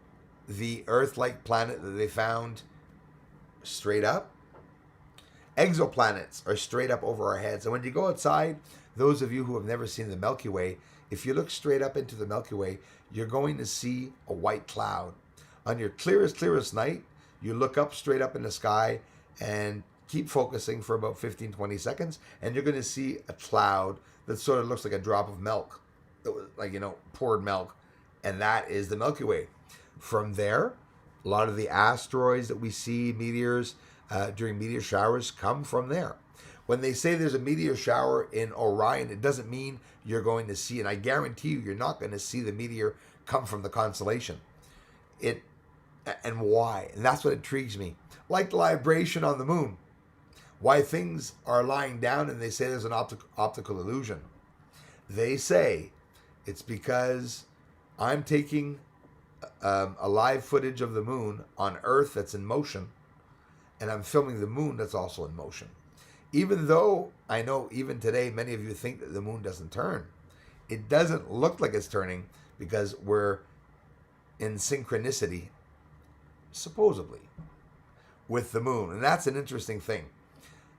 the Earth-like planet that they found straight up? Exoplanets are straight up over our heads. And when you go outside, those of you who have never seen the Milky Way, if you look straight up into the Milky Way, you're going to see a white cloud. On your clearest night, you look up straight up in the sky and keep focusing for about 15, 20 seconds, and you're going to see a cloud that sort of looks like a drop of milk, that was like, poured milk, and that is the Milky Way. From there, a lot of the asteroids that we see, meteors, during meteor showers come from there. When they say there's a meteor shower in Orion, it doesn't mean you're going to see, and I guarantee you're not going to see the meteor come from the constellation. And why? And that's what intrigues me. Like the libration on the moon. Why things are lying down and they say there's an optical illusion. They say it's because I'm taking a live footage of the moon on Earth that's in motion, and I'm filming the moon that's also in motion. Even though I know even today many of you think that the moon doesn't turn, it doesn't look like it's turning because we're in synchronicity, supposedly, with the moon. And that's an interesting thing.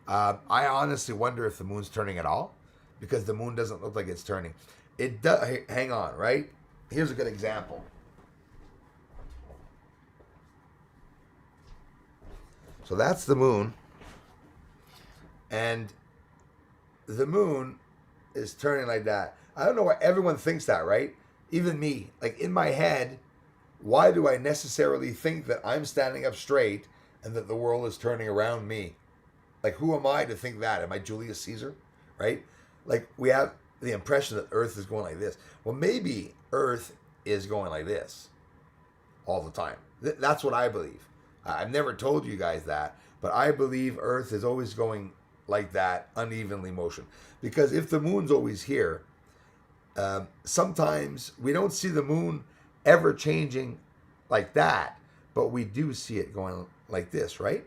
I honestly wonder if the moon's turning at all, because the moon doesn't look like it's turning. It does. Hang on, right? Here's a good example. So that's the moon. And the moon is turning like that. I don't know why everyone thinks that, right? Even me. Like, in my head, why do I necessarily think that I'm standing up straight and that the world is turning around me? Like, who am I to think that? Am I Julius Caesar? Right? Like, we have the impression that Earth is going like this. Well, maybe Earth is going like this all the time. That's what I believe. I've never told you guys that, but I believe Earth is always going like that, unevenly motion. Because if the moon's always here, sometimes we don't see the moon ever changing like that, but we do see it going like this, right?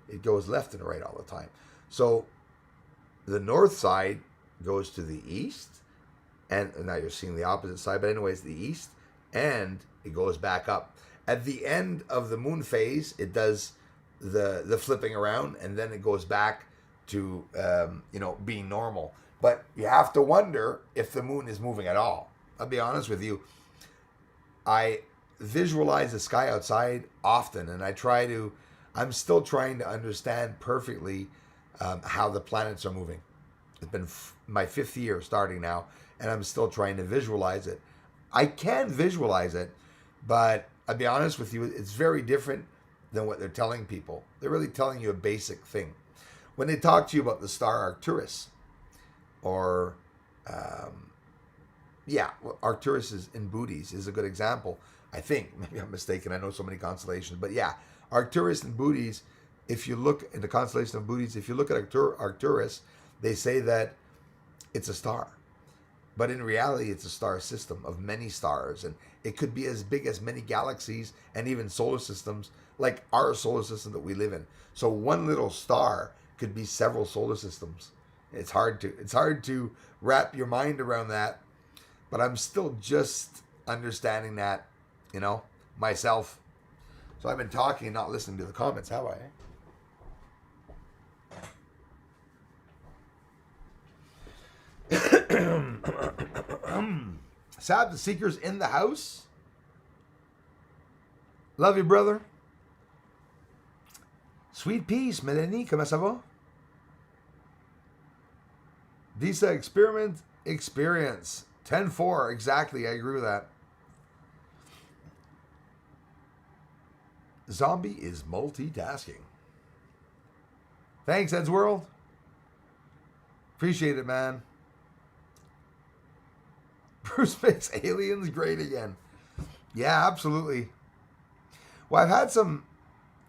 It goes left and right all the time. So the north side goes to the east, and now you're seeing the opposite side, but anyways, the east, and it goes back up. At the end of the moon phase, it does the flipping around, and then it goes back to being normal. But you have to wonder if the moon is moving at all. I'll be honest with you. I visualize the sky outside often, and I'm still trying to understand perfectly how the planets are moving. It's been my 5th year starting now, and I'm still trying to visualize it. I can visualize it, but I'll be honest with you, it's very different than what they're telling people. They're really telling you a basic thing. When they talk to you about the star Arcturus, or Arcturus is in Bootes is a good example. I think, maybe I'm mistaken, I know so many constellations, but yeah, Arcturus and Bootes, if you look in the constellation of Bootes, if you look at Arcturus, they say that it's a star. But in reality, it's a star system of many stars, and it could be as big as many galaxies and even solar systems, like our solar system that we live in. So one little star could be several solar systems. It's hard to wrap your mind around that, but I'm still just understanding that, myself. So I've been talking and not listening to the comments, have I? Sab the Seeker's in the house. Love you, brother. Sweet peace, Melanie. Comment ça va? Visa experiment experience. 10-4. Exactly. I agree with that. Zombie is multitasking. Thanks, Ed's World. Appreciate it, man. Bruce makes aliens great again. Yeah, absolutely. Well, I've had some,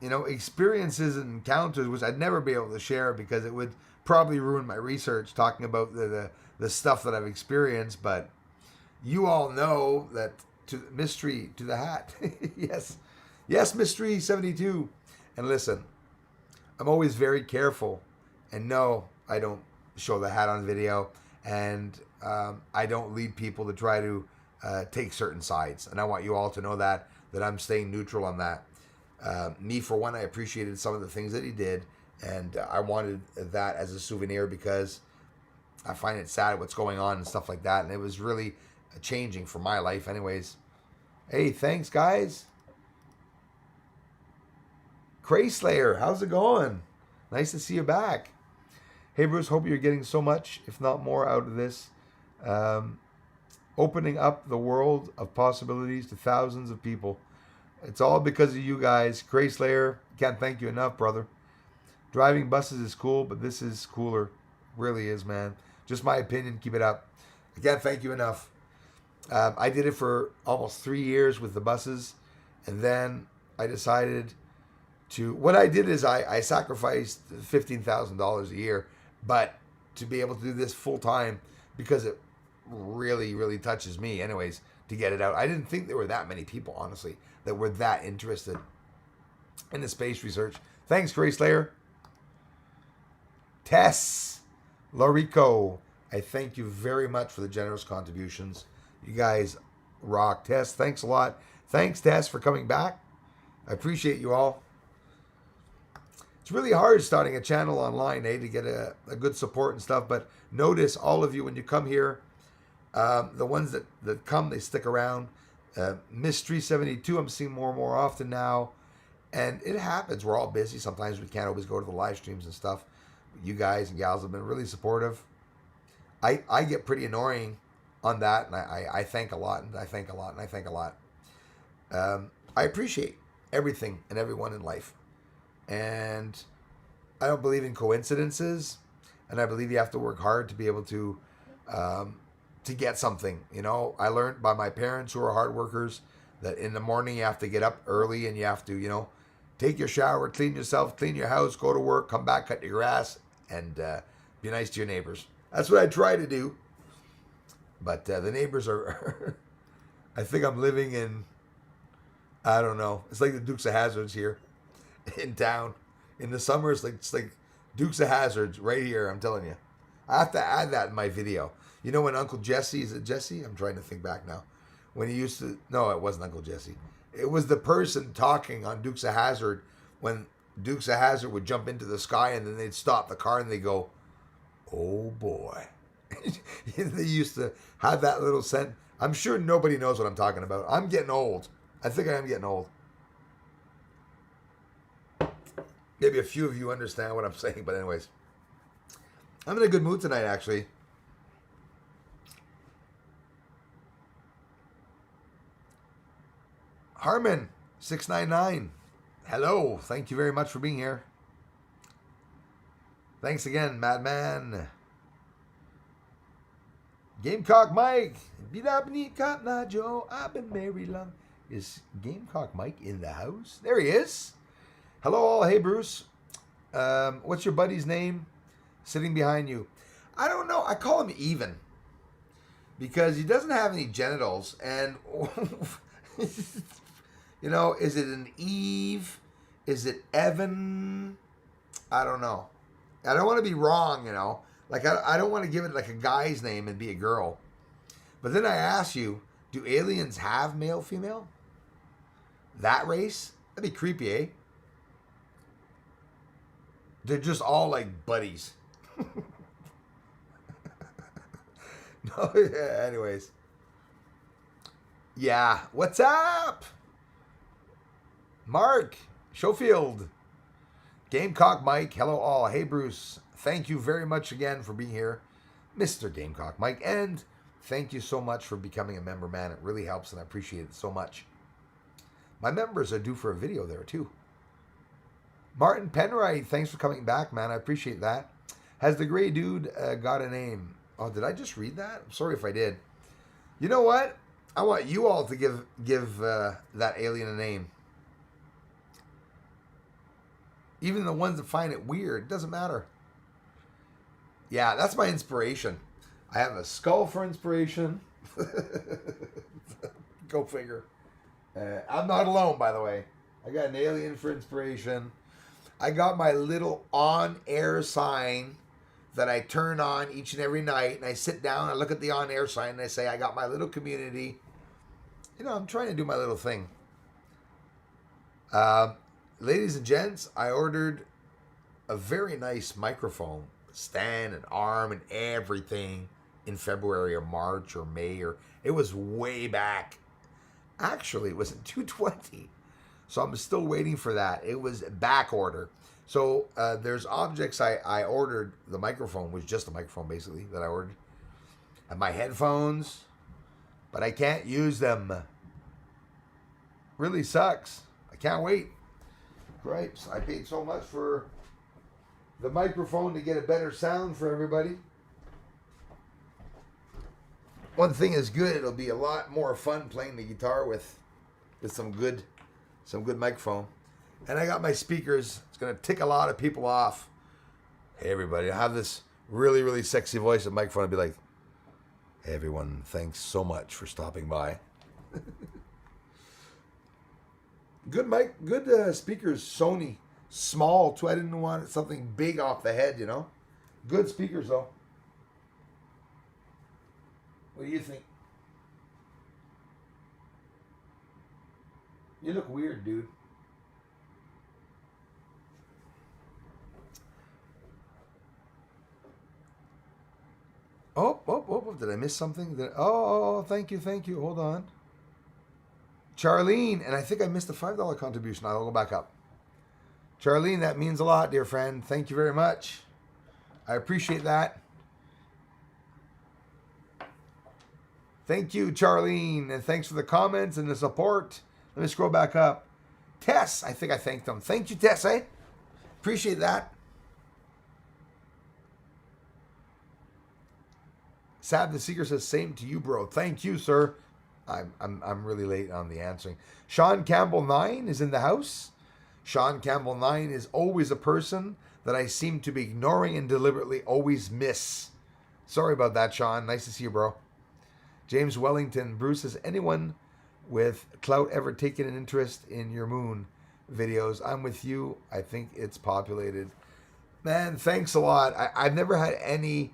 experiences and encounters which I'd never be able to share because it would probably ruin my research talking about the stuff that I've experienced. But you all know that mystery to the hat. Yes, Mystery 72. And listen, I'm always very careful. And no, I don't show the hat on video. And I don't lead people to try to take certain sides. And I want you all to know that I'm staying neutral on that. Me, for one, I appreciated some of the things that he did. And I wanted that as a souvenir because I find it sad what's going on and stuff like that. And it was really changing for my life anyways. Hey, thanks, guys. Cray Slayer, how's it going? Nice to see you back. Hey Bruce, hope you're getting so much, if not more, out of this. Opening up the world of possibilities to thousands of people. It's all because of you guys. Cray Slayer, can't thank you enough, brother. Driving buses is cool, but this is cooler. Really is, man. Just my opinion. Keep it up. I can't thank you enough. I did it for almost 3 years with the buses, and then I decided to. What I did is I sacrificed $15,000 a year, but to be able to do this full time because it really, really touches me, anyways, to get it out. I didn't think there were that many people, honestly, that were that interested in the space research. Thanks, Cray Slayer. Tess Lorico, I thank you very much for the generous contributions. You guys rock. Tess, thanks a lot. Thanks, Tess, for coming back. I appreciate you all. It's really hard starting a channel online, to get a good support and stuff. But notice all of you when you come here, the ones that come, they stick around. Mystery 72, I'm seeing more and more often now. And it happens. We're all busy. Sometimes we can't always go to the live streams and stuff. You guys and gals have been really supportive. I get pretty annoying on that, and I thank a lot, and I thank a lot, and I thank a lot. I appreciate everything and everyone in life. And I don't believe in coincidences, and I believe you have to work hard to be able to get something. You know, I learned by my parents who are hard workers that in the morning you have to get up early and you have to, take your shower, clean yourself, clean your house, go to work, come back, cut your grass, and be nice to your neighbors. That's what I try to do. But the neighbors are, I think I'm living in, I don't know. It's like the Dukes of Hazzards here in town. In the summer, it's like Dukes of Hazzards right here, I'm telling you. I have to add that in my video. You know when Uncle Jesse, is it Jesse? I'm trying to think back now. When he used to, no, it wasn't Uncle Jesse. It was the person talking on Dukes of Hazzard when Dukes of Hazzard would jump into the sky and then they'd stop the car and they go, oh boy. They used to have that little scent. I'm sure nobody knows what I'm talking about. I'm getting old. I think I am getting old. Maybe a few of you understand what I'm saying, but anyways. I'm in a good mood tonight, actually. Harmon, 699. Hello. Thank you very much for being here. Thanks again, Madman. Gamecock Mike. Joe. I've been married long. Is Gamecock Mike in the house? There he is. Hello all. Hey, Bruce. What's your buddy's name? Sitting behind you. I don't know. I call him Even. Because he doesn't have any genitals. And, is it an Eve? Is it Evan? I don't know. I don't want to be wrong, Like, I don't want to give it like a guy's name and be a girl. But then I ask you, do aliens have male, female? That race? That'd be creepy, eh? They're just all like buddies. No, yeah, anyways. Yeah, what's up? Mark Schofield. Gamecock Mike, hello all. Hey Bruce, thank you very much again for being here, Mr. Gamecock Mike, and thank you so much for becoming a member, man. It really helps, and I appreciate it so much. My members are due for a video there, too. Martin Penright, thanks for coming back, man. I appreciate that. Has the gray dude got a name? Oh, did I just read that? I'm sorry if I did. You know what? I want you all to give that alien a name. Even the ones that find it weird. Doesn't matter. Yeah, that's my inspiration. I have a skull for inspiration. Go figure. I'm not alone, by the way. I got an alien for inspiration. I got my little on-air sign that I turn on each and every night. And I sit down, I look at the on-air sign, and I say, I got my little community. I'm trying to do my little thing. Ladies and gents, I ordered a very nice microphone, stand and arm and everything in February or March or May, or it was way back. Actually, it was in 220. So I'm still waiting for that. It was back order. So there's objects I ordered. The microphone was just a microphone basically that I ordered. And my headphones, but I can't use them. Really sucks. I can't wait. Gripes. I paid so much for the microphone to get a better sound for everybody. One thing is good. It'll be a lot more fun playing the guitar with some good microphone. And I got my speakers. It's gonna tick a lot of people off. Hey everybody, I have this really, really sexy voice and microphone. I'd be like, hey everyone, thanks so much for stopping by. Good mic, good speakers. Sony, small too. I didn't want something big off the head, you know. Good speakers though. What do you think? You look weird, dude. Oh, did I miss something? Thank you. Hold on. Charlene, and I think I missed a $5 contribution. I'll go back up. Charlene, that means a lot, dear friend. Thank you very much. I appreciate that. Thank you, Charlene, and thanks for the comments and the support. Let me scroll back up. Tess, I think I thanked them. Thank you, Tess, eh? Appreciate that. Sab the Seeker says, same to you, bro. Thank you, sir. I'm really late on the answering. Sean Campbell 9 is in the house. Sean Campbell 9 is always a person that I seem to be ignoring and deliberately always miss. Sorry about that, Sean. Nice to see you, bro. James Wellington, Bruce, has anyone with clout ever taken an interest in your moon videos? I'm with you. I think it's populated. Man, thanks a lot. I've never had any...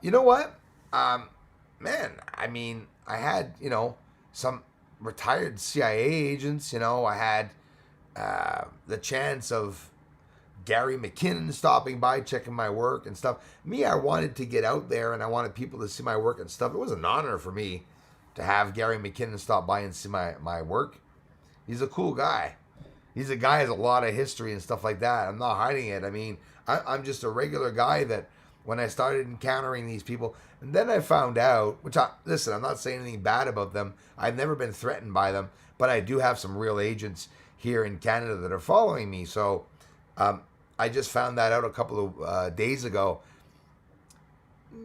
you know what? Man, I mean, I had, some retired CIA agents, I had the chance of Gary McKinnon stopping by, checking my work and stuff. Me, I wanted to get out there and I wanted people to see my work and stuff. It was an honor for me to have Gary McKinnon stop by and see my work. He's a cool guy. He's a guy who has a lot of history and stuff like that. I'm not hiding it. I mean, I'm just a regular guy that when I started encountering these people, and then I found out, listen, I'm not saying anything bad about them. I've never been threatened by them, but I do have some real agents here in Canada that are following me. So I just found that out a couple of days ago.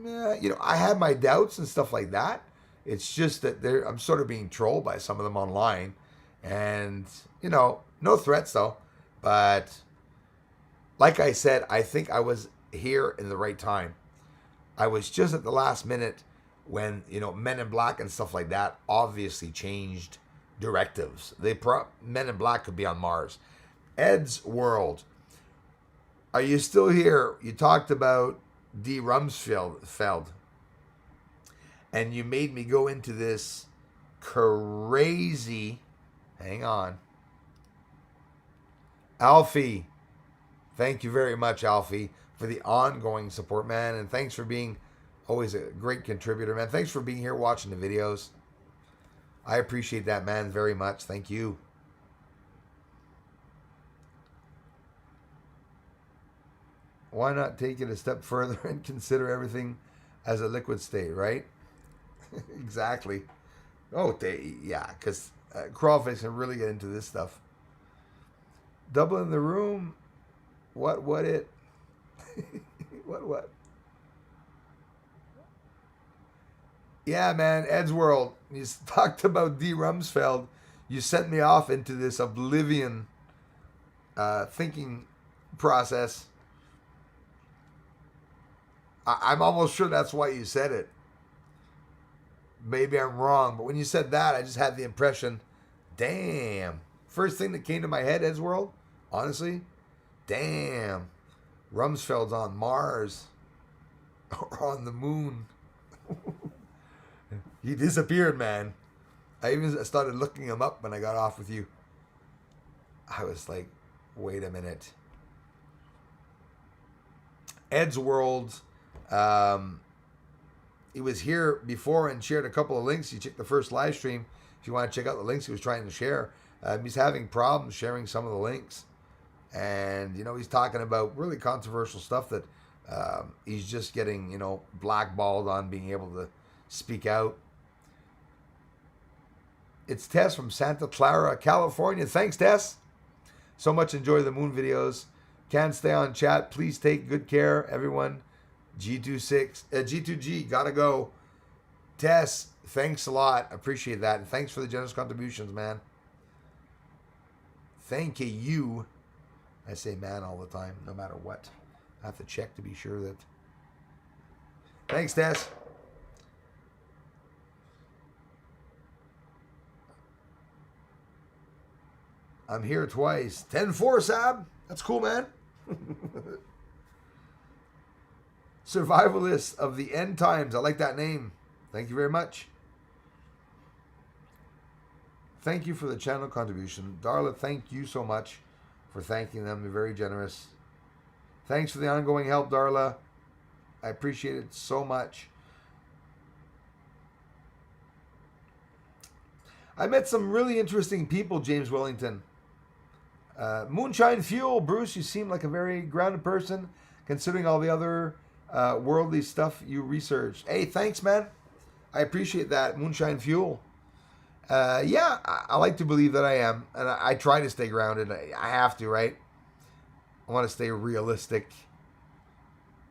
I had my doubts and stuff like that. It's just that I'm sort of being trolled by some of them online. And, no threats though. But like I said, I think I was here in the right time. I was just at the last minute when, Men in Black and stuff like that obviously changed directives. Men in Black could be on Mars. Ed's World. Are you still here? You talked about D. Rumsfeld. And you made me go into this crazy... Hang on. Alfie. Thank you very much, Alfie, for the ongoing support, man. And thanks for being always a great contributor, man. Thanks for being here watching the videos. I appreciate that, man, very much. Thank you. Why not take it a step further and consider everything as a liquid state, right? Exactly. Because crawfish can really get into this stuff. Double in the room. What it? What? Yeah, man, Ed's World. You talked about D. Rumsfeld. You sent me off into this oblivion thinking process. I'm almost sure that's why you said it. Maybe I'm wrong, but when you said that, I just had the impression, damn. First thing that came to my head, Ed's World, honestly, damn. Rumsfeld's on Mars or on the moon. He disappeared, man. I even started looking him up when I got off with you. I was like, wait a minute. Ed's World, he was here before and shared a couple of links. You check the first live stream if you want to check out the links he was trying to share. He's having problems sharing some of the links. And, he's talking about really controversial stuff that he's just getting, blackballed on being able to speak out. It's Tess from Santa Clara, California. Thanks, Tess. So much enjoy the moon videos. Can't stay on chat. Please take good care, everyone. G2G, gotta go. Tess, thanks a lot. Appreciate that. And thanks for the generous contributions, man. Thank you. I say man all the time, no matter what. I have to check to be sure that. Thanks, Tess. I'm here twice. 10-4, Sab. That's cool, man. Survivalist of the End Times. I like that name. Thank you very much. Thank you for the channel contribution. Darla, thank you so much for thanking them. They're very generous. Thanks for the ongoing help, Darla. I appreciate it so much. I met some really interesting people, James Wellington. Moonshine Fuel, Bruce, you seem like a very grounded person, considering all the other worldly stuff you researched. Hey, thanks, man. I appreciate that, Moonshine Fuel. Yeah, I like to believe that I am, and I try to stay grounded. I have to, right? I want to stay realistic.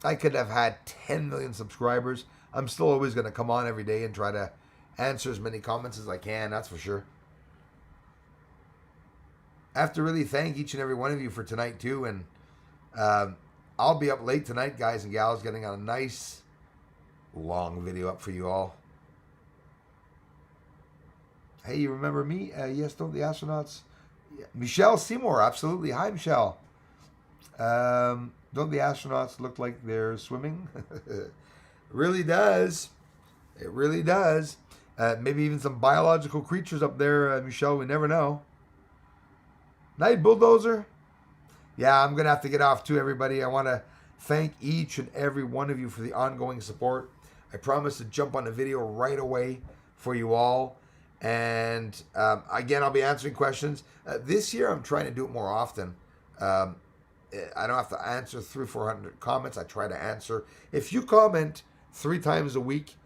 I could have had 10 million subscribers. I'm still always going to come on every day and try to answer as many comments as I can, that's for sure. I have to really thank each and every one of you for tonight, too. And I'll be up late tonight, guys and gals, getting a nice long video up for you all. Hey, you remember me? Yes, don't the astronauts? Yeah. Michelle Seymour, absolutely. Hi, Michelle. Don't the astronauts look like they're swimming? It really does. It really does. Maybe even some biological creatures up there, Michelle. We never know. Night Bulldozer. Yeah, I'm going to have to get off too, everybody. I want to thank each and every one of you for the ongoing support. I promise to jump on a video right away for you all. And again, I'll be answering questions. This year, I'm trying to do it more often. I don't have to answer 300-400 comments. I try to answer. If you comment 3 times a week,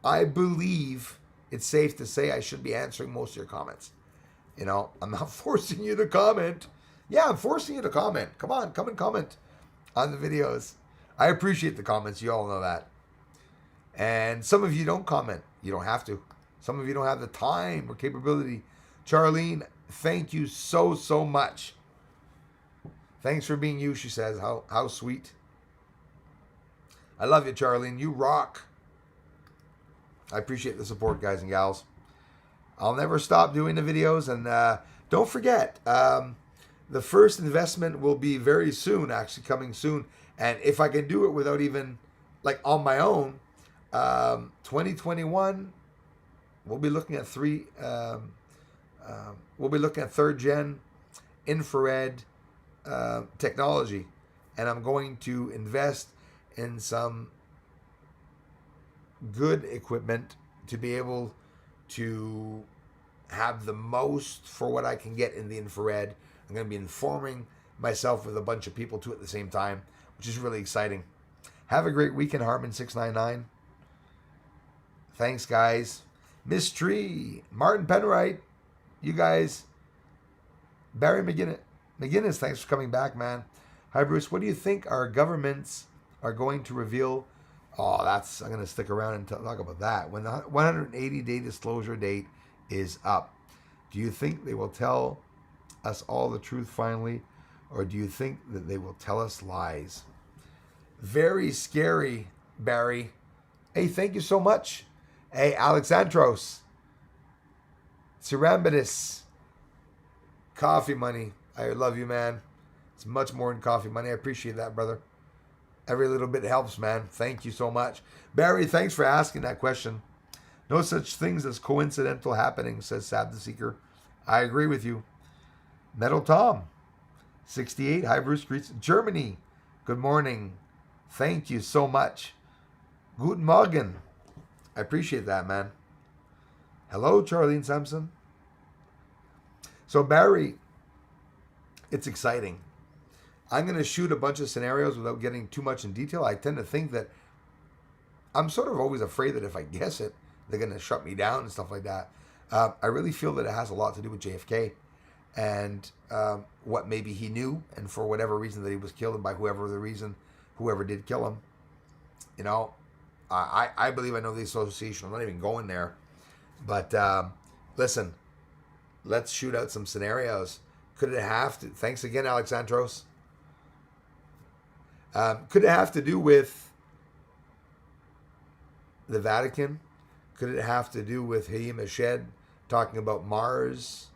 I believe it's safe to say I should be answering most of your comments. I'm not forcing you to comment. Yeah, I'm forcing you to comment. Come on, come and comment on the videos. I appreciate the comments. You all know that. And some of you don't comment. You don't have to. Some of you don't have the time or capability. Charlene, thank you so, so much. Thanks for being you, she says. How sweet. I love you, Charlene. You rock. I appreciate the support, guys and gals. I'll never stop doing the videos. And don't forget, the first investment will be very soon, actually coming soon. And if I can do it without even, on my own, 2021, we'll be looking at third gen infrared technology. And I'm going to invest in some good equipment to be able to have the most for what I can get in the infrared. I'm going to be informing myself with a bunch of people too at the same time, which is really exciting. Have a great weekend, Harmon699. Thanks, guys. Miss Tree, Martin Penwright, you guys. Barry McGinnis, thanks for coming back, man. Hi, Bruce. What do you think our governments are going to reveal? Oh, I'm going to stick around and talk about that. When the 180-day disclosure date is up, do you think they will tell us all the truth finally, or do you think that they will tell us lies? Very scary, Barry. Hey, thank you so much. Hey, Alexandros, Cerambidis, Coffee Money. I love you, man. It's much more than coffee money. I appreciate that, brother. Every little bit helps, man. Thank you so much. Barry, thanks for asking that question. No such things as coincidental happenings, says Sab the Seeker. I agree with you. Metal Tom, 68, Hi Bruce Streets, Germany. Good morning. Thank you so much. Guten Morgen. I appreciate that, man. Hello, Charlene Sampson. So Barry, it's exciting. I'm going to shoot a bunch of scenarios without getting too much in detail. I tend to think that I'm sort of always afraid that if I guess it, they're going to shut me down and stuff like that. I really feel that it has a lot to do with JFK and what maybe he knew, and for whatever reason that he was killed, and by whoever did kill him. You know, I believe I know the association. I'm not even going there. But listen, let's shoot out some scenarios. Could it have to? Thanks again, Alexandros. Could it have to do with the Vatican? Could it have to do with Hayim Eshed talking about Mars?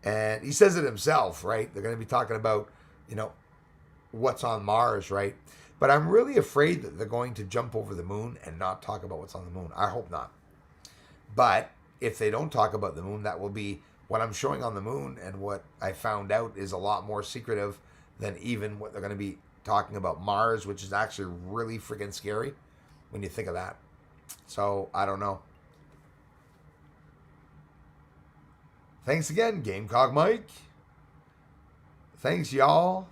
And he says it himself, right? They're going to be talking about, what's on Mars, right? But I'm really afraid that they're going to jump over the moon and not talk about what's on the moon. I hope not. But if they don't talk about the moon, that will be what I'm showing on the moon. And what I found out is a lot more secretive than even what they're going to be talking about Mars, which is actually really freaking scary when you think of that. So, I don't know. Thanks again, Gamecock Mike. Thanks, y'all.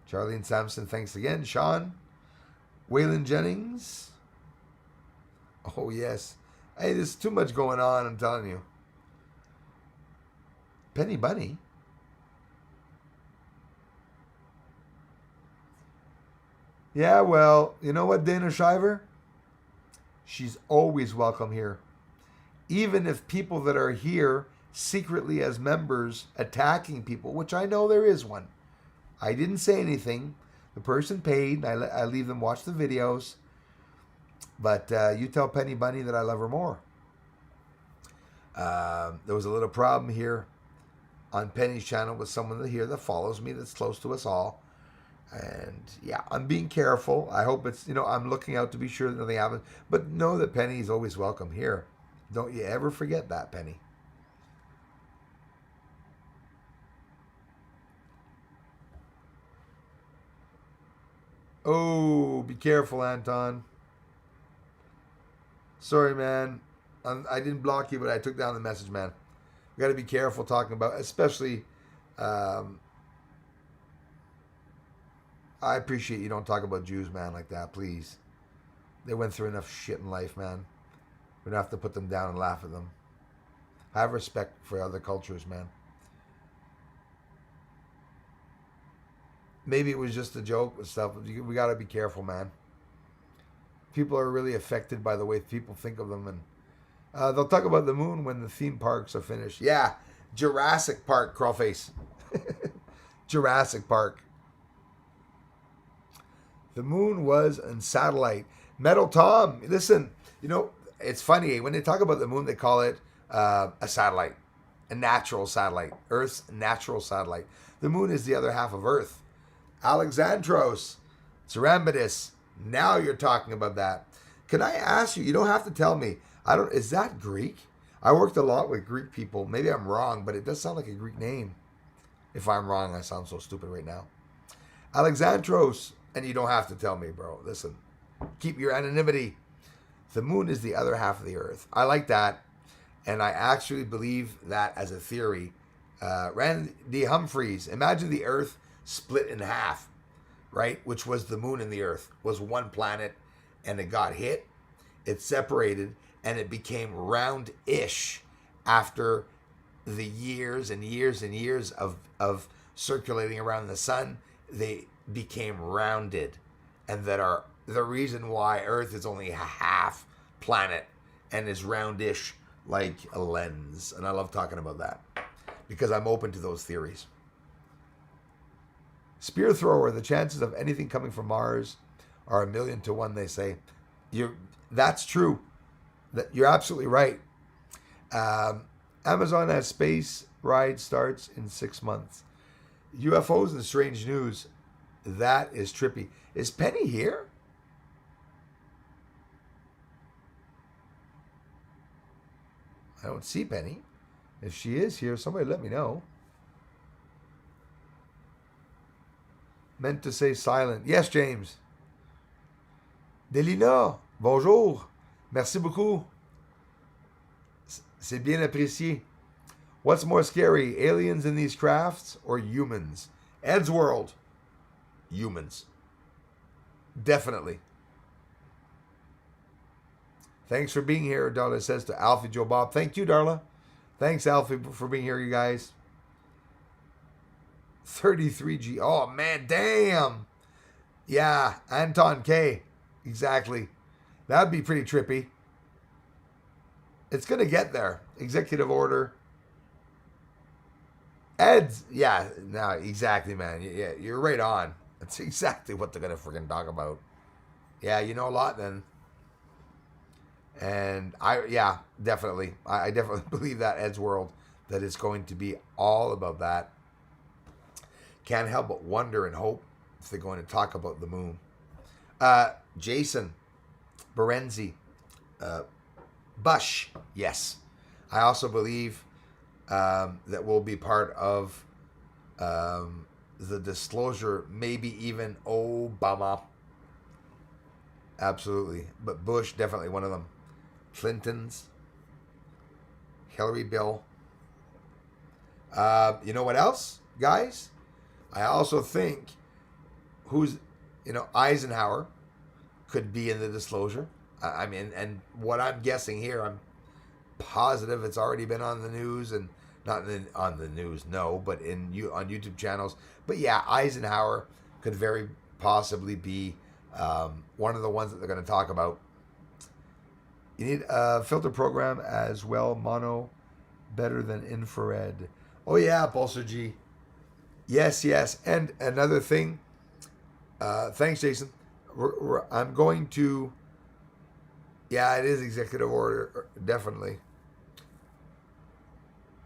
Charlie and Samson, thanks again. Sean. Waylon Jennings. Oh, yes. Hey, there's too much going on, I'm telling you. Penny Bunny. Yeah, well, you know what, Dana Shiver? She's always welcome here. Even if people that are here secretly as members attacking people, which I know there is one. I didn't say anything. The person paid. I leave them watch the videos. But you tell Penny Bunny that I love her more. There was a little problem here on Penny's channel with someone here that follows me that's close to us all. And yeah, I'm being careful. I hope it's, I'm looking out to be sure that nothing happens. But know that Penny is always welcome here. Don't you ever forget that, Penny. Oh, be careful, Anton. Sorry, man. I didn't block you, but I took down the message, man. We got to be careful talking about, especially. I appreciate you don't talk about Jews, man, like that, please. They went through enough shit in life, man. We don't have to put them down and laugh at them. Have respect for other cultures, man. Maybe it was just a joke and stuff. We got to be careful, man. People are really affected by the way people think of them. And they'll talk about the moon when the theme parks are finished. Yeah, Jurassic Park, Crawlface. Jurassic Park. The moon was a satellite. Metal Tom, listen, it's funny. When they talk about the moon, they call it a satellite, a natural satellite, Earth's natural satellite. The moon is the other half of Earth. Alexandros, Cerambidis, now you're talking about that. Can I ask you, you don't have to tell me, is that Greek? I worked a lot with Greek people. Maybe I'm wrong, but it does sound like a Greek name. If I'm wrong, I sound so stupid right now. Alexandros, and you don't have to tell me, bro. Listen, keep your anonymity. The moon is the other half of the Earth. I like that, and I actually believe that as a theory. Randy Humphreys, imagine the Earth split in half, right? Which was the moon and the Earth, was one planet, and it got hit. It separated, and it became round-ish after the years and years and years of circulating around the sun. They became rounded, and that are the reason why Earth is only a half planet and is roundish like a lens. And I love talking about that because I'm open to those theories. Spear thrower, the chances of anything coming from Mars are 1,000,000 to 1, they say. That's true. You're absolutely right. Amazon has space ride starts in 6 months. UFOs and strange news. That is trippy. Is Penny here? I don't see Penny. If she is here, somebody let me know. Meant to say silent. Yes, James. Delina, bonjour. Merci beaucoup. C'est bien apprécié. What's more scary, aliens in these crafts or humans? Ed's world, humans. Definitely. Thanks for being here, Darla says to Alfie Joe Bob. Thank you, Darla. Thanks, Alfie, for being here, you guys. 33G. Oh, man, damn. Yeah, Anton K. Exactly. That'd be pretty trippy. It's going to get there. Executive order. Ed's, yeah, no, exactly, man. Yeah, you're right on. That's exactly what they're going to freaking talk about. Yeah, you know a lot then. And yeah, definitely. I definitely believe that Ed's world, that it's going to be all about that. Can't help but wonder and hope if they're going to talk about the moon. Jason Berenzi, Bush, yes. I also believe that we'll be part of the disclosure, maybe even Obama. Absolutely. But Bush, definitely one of them. Clinton's, Hillary Bill. You know what else, guys? I also think Eisenhower could be in the disclosure. I mean, and what I'm guessing here, I'm positive it's already been on the news, and not on the news, no, but on YouTube channels. But yeah, Eisenhower could very possibly be one of the ones that they're going to talk about. You need a filter program as well, mono, better than infrared. Oh yeah, Pulsar G. Yes. And another thing, thanks, Jason. I'm going to, yeah, it is executive order, definitely.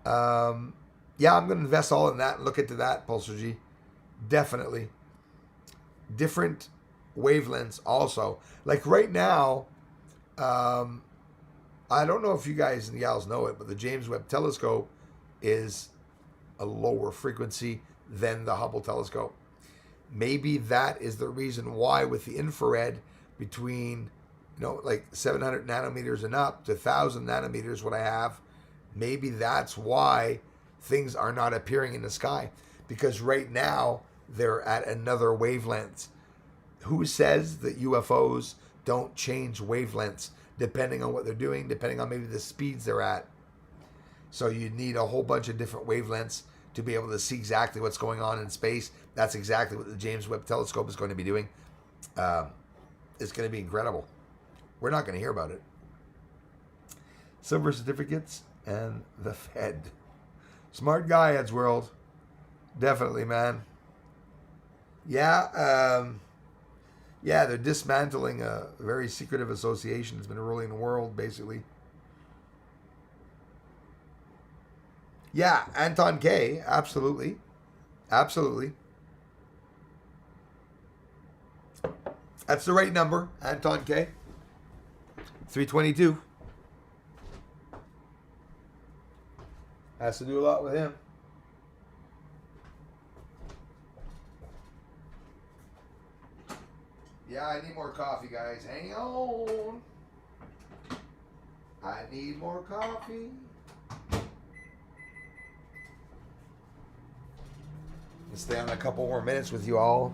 Yeah, I'm going to invest all in that and look into that, Pulsar G. Definitely. Different wavelengths also. Like right now, I don't know if you guys and gals know it, but the James Webb Telescope is a lower frequency than the Hubble telescope. Maybe that is the reason why with the infrared between, like 700 nanometers and up to 1,000 nanometers, what I have, maybe that's why things are not appearing in the sky. Because right now, they're at another wavelength. Who says that UFOs don't change wavelengths depending on what they're doing, depending on maybe the speeds they're at? So you need a whole bunch of different wavelengths to be able to see exactly what's going on in space. That's exactly what the James Webb Telescope is going to be doing. It's going to be incredible. We're not going to hear about it. Silver certificates and the Fed. Smart guy, Ed's World. Definitely, man. Yeah, they're dismantling a very secretive association that's been ruling the world, basically. Yeah, Anton K. Absolutely. Absolutely. That's the right number, Anton K. 322. Has to do a lot with him. Yeah, I need more coffee, guys. Hang on. I need more coffee. Let's stay on a couple more minutes with you all.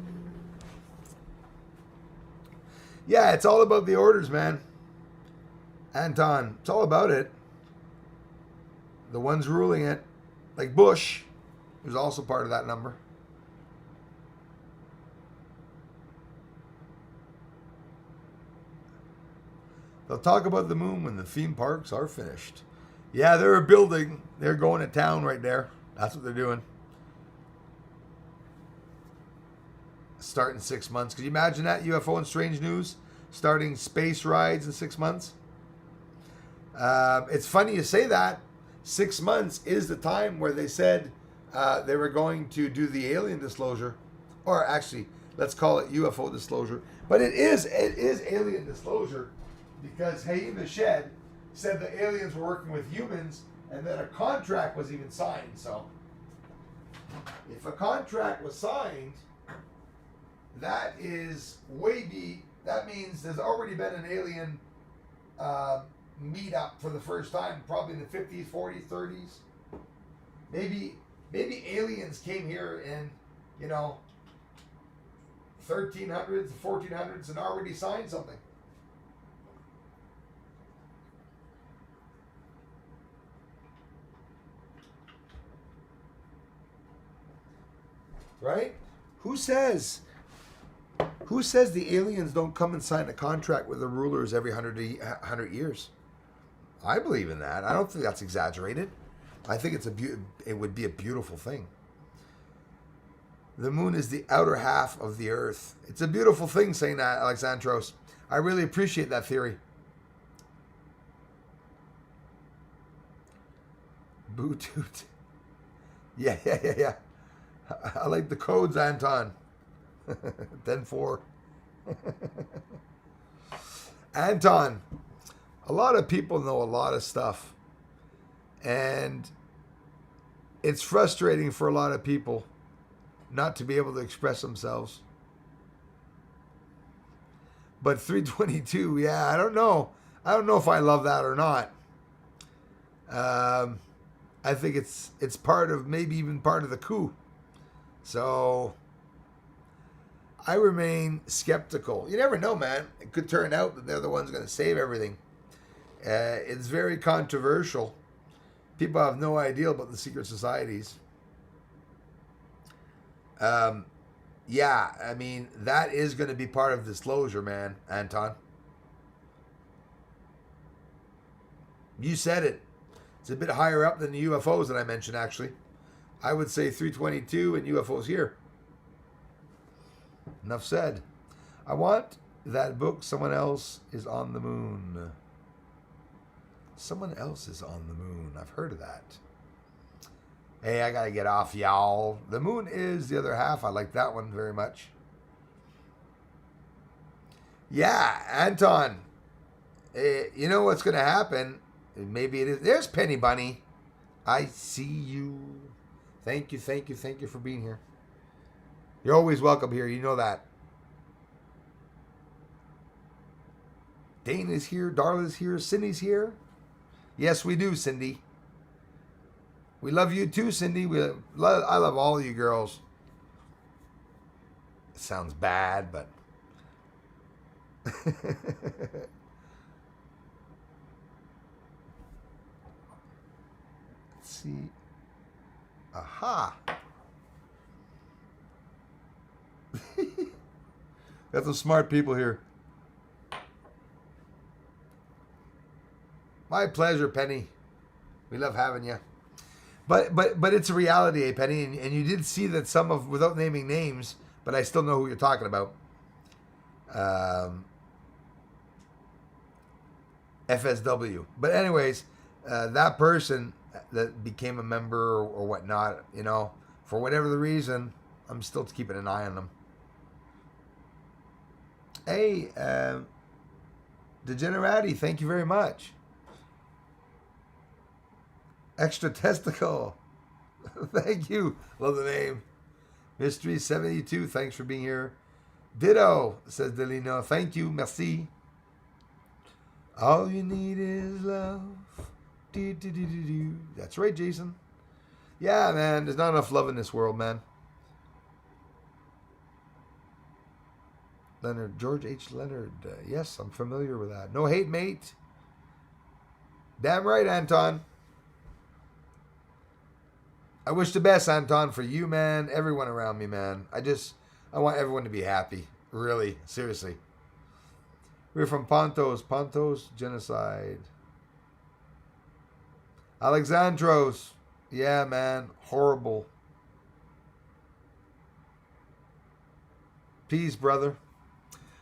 Yeah, it's all about the orders, man. Anton, it's all about it. The ones ruling it, like Bush, who's also part of that number. They'll talk about the moon when the theme parks are finished. Yeah, they're a building. They're going to town right there. That's what they're doing. Starting 6 months. Could you imagine that? UFO and Strange News starting space rides in 6 months. It's funny you say that. 6 months is the time where they said they were going to do the alien disclosure, or actually, let's call it UFO disclosure. But it is alien disclosure because Haim the Shed said the aliens were working with humans, and that a contract was even signed. So, if a contract was signed, that means there's already been an alien meet up for the first time, probably in the 50s, 40s, 30s. Maybe aliens came here in, you know, 1300s, 1400s, and already signed something. Right? Who says the aliens don't come and sign a contract with the rulers every 100 years? I believe in that. I don't think that's exaggerated. I think it would be a beautiful thing. The moon is the outer half of the earth. It's a beautiful thing saying that, Alexandros. I really appreciate that theory. Bluetooth. Yeah. I like the codes, Anton. 10-4. Anton, a lot of people know a lot of stuff. And it's frustrating for a lot of people not to be able to express themselves. But 322, yeah, I don't know. I don't know if I love that or not. I think it's part of, maybe even part of the coup. So I remain skeptical. You never know, man. It could turn out that they're the ones going to save everything. It's very controversial. People have no idea about the secret societies. Yeah, I mean, that is going to be part of disclosure, man, Anton. You said it. It's a bit higher up than the UFOs that I mentioned, actually. I would say 322 and UFOs here. Enough said. I want that book, Someone Else is on the Moon. Someone Else is on the Moon. I've heard of that. Hey, I gotta get off, y'all. The moon is the other half. I like that one very much. Yeah, Anton. You know what's gonna happen? Maybe it is. There's Penny Bunny. I see you. Thank you for being here. You're always welcome here. You know that. Dane is here. Darla's here. Cindy's here. Yes, we do, Cindy. We love you too, Cindy. I love all of you girls. It sounds bad, but... Let's see. Aha. Got some smart people here. My pleasure, Penny. We love having you. But it's a reality, eh, Penny? And you did see that some of, without naming names, but I still know who you're talking about. FSW. But anyways, that person that became a member or whatnot, you know, for whatever the reason, I'm still keeping an eye on them. Hey, Degenerati, thank you very much. Extra testicle. Thank you. Love the name. Mystery 72, thanks for being here. Ditto, says Delino. Thank you. Merci. All you need is love. Do. That's right, Jason. Yeah, man. There's not enough love in this world, man. Leonard. George H. Leonard. Yes, I'm familiar with that. No hate, mate. Damn right, Anton. I wish the best, Anton, for you, man. Everyone around me, man. I want everyone to be happy. Really. Seriously. We're from Pontos. Pontos genocide. Alexandros. Yeah, man. Horrible. Peace, brother.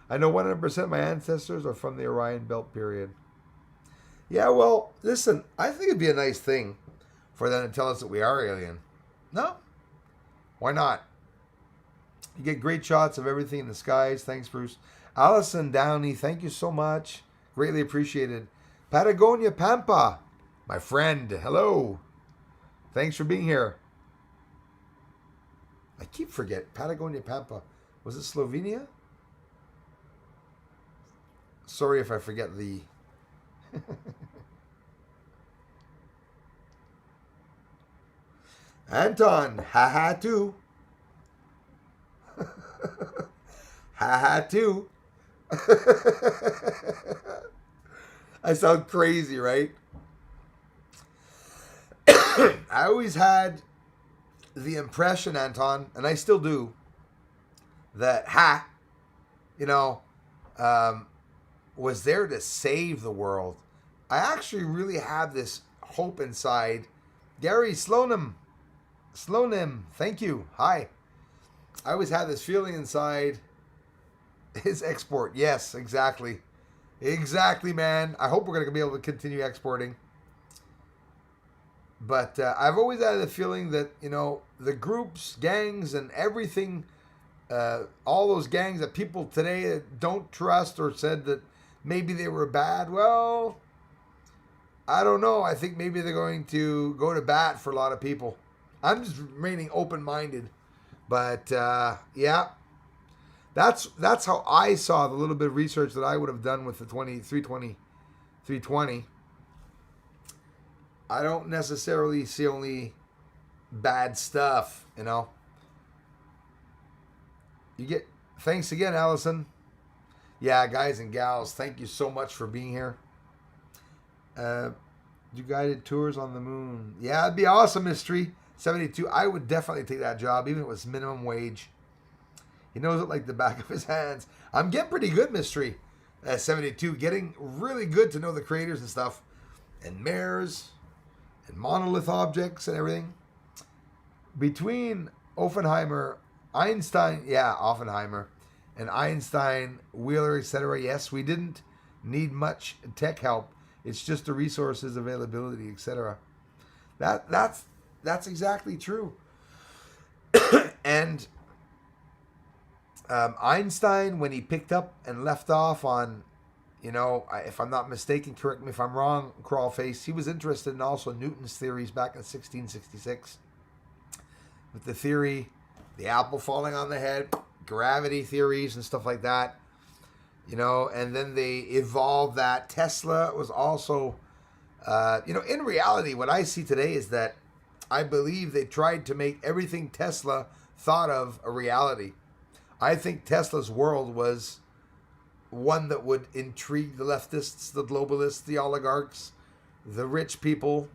I know 100% of my ancestors are from the Orion Belt period. Yeah, well, listen. I think it'd be a nice thing for them to tell us that we are alien. No? Why not? You get great shots of everything in the skies. Thanks, Bruce. Allison Downey, thank you so much. Greatly appreciated. Patagonia Pampa, my friend. Hello. Thanks for being here. I keep forgetting. Patagonia Pampa. Was it Slovenia? Sorry if I forget the... Anton, haha too. Haha too. I sound crazy, right? I always had the impression, Anton, and I still do, that you know, um, was there to save the world. I actually really have this hope inside. Gary Slonim, thank you. Hi. I always had this feeling inside. His export, yes, exactly. Exactly, man. I hope we're going to be able to continue exporting. But I've always had the feeling that, the groups, gangs, and everything, all those gangs that people today don't trust or said that maybe they were bad, well, I don't know. I think maybe they're going to go to bat for a lot of people. I'm just remaining open-minded. But, yeah, that's how I saw the little bit of research that I would have done with the 320. I don't necessarily see only bad stuff, You get thanks again, Allison. Yeah, guys and gals, thank you so much for being here. You guided tours on the moon. Yeah, it'd be awesome, Mystery 72. I would definitely take that job, even if it was minimum wage. He knows it like the back of his hands. I'm getting pretty good, Mystery 72. Getting really good to know the creators and stuff. And mares. And monolith objects and everything. Between Oppenheimer, Einstein, Oppenheimer, and Einstein, Wheeler, etc. Yes, we didn't need much tech help. It's just the resources, availability, etc. That's exactly true. And Einstein, when he picked up and left off on, if I'm not mistaken, correct me if I'm wrong, Crawlface, he was interested in also Newton's theories back in 1666. With the theory, the apple falling on the head, gravity theories and stuff like that. And then they evolved that. Tesla was also, in reality, what I see today is that I believe they tried to make everything Tesla thought of a reality. I think Tesla's world was one that would intrigue the leftists, the globalists, the oligarchs, the rich people,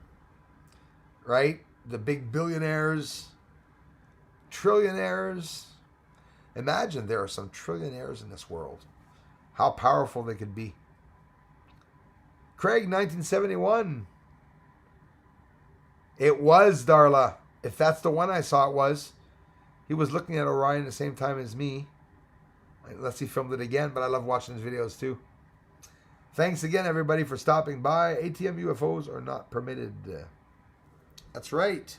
right? The big billionaires, trillionaires. Imagine there are some trillionaires in this world. How powerful they could be. Craig, 1971. It was, Darla. If that's the one I saw, it was. He was looking at Orion at the same time as me. Unless he filmed it again, but I love watching his videos too. Thanks again, everybody, for stopping by. ATM UFOs are not permitted. That's right.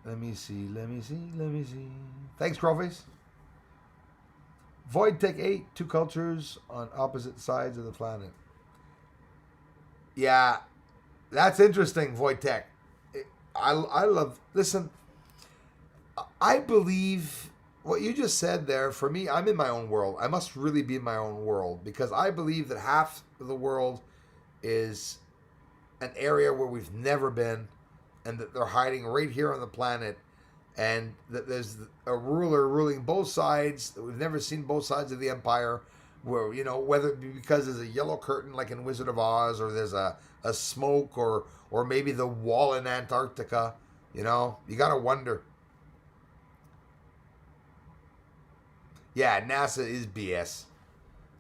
Let me see. Thanks, Crawface. Void Tech 8, two cultures on opposite sides of the planet. Yeah, that's interesting, Void Tech. I love, listen, I believe what you just said there. For me, I'm in my own world. I must really be in my own world because I believe that half of the world is an area where we've never been and that they're hiding right here on the planet and that there's a ruler ruling both sides, that we've never seen both sides of the empire, where, whether it be because there's a yellow curtain like in Wizard of Oz, or there's a smoke, or maybe the wall in Antarctica, you got to wonder. Yeah, NASA is BS.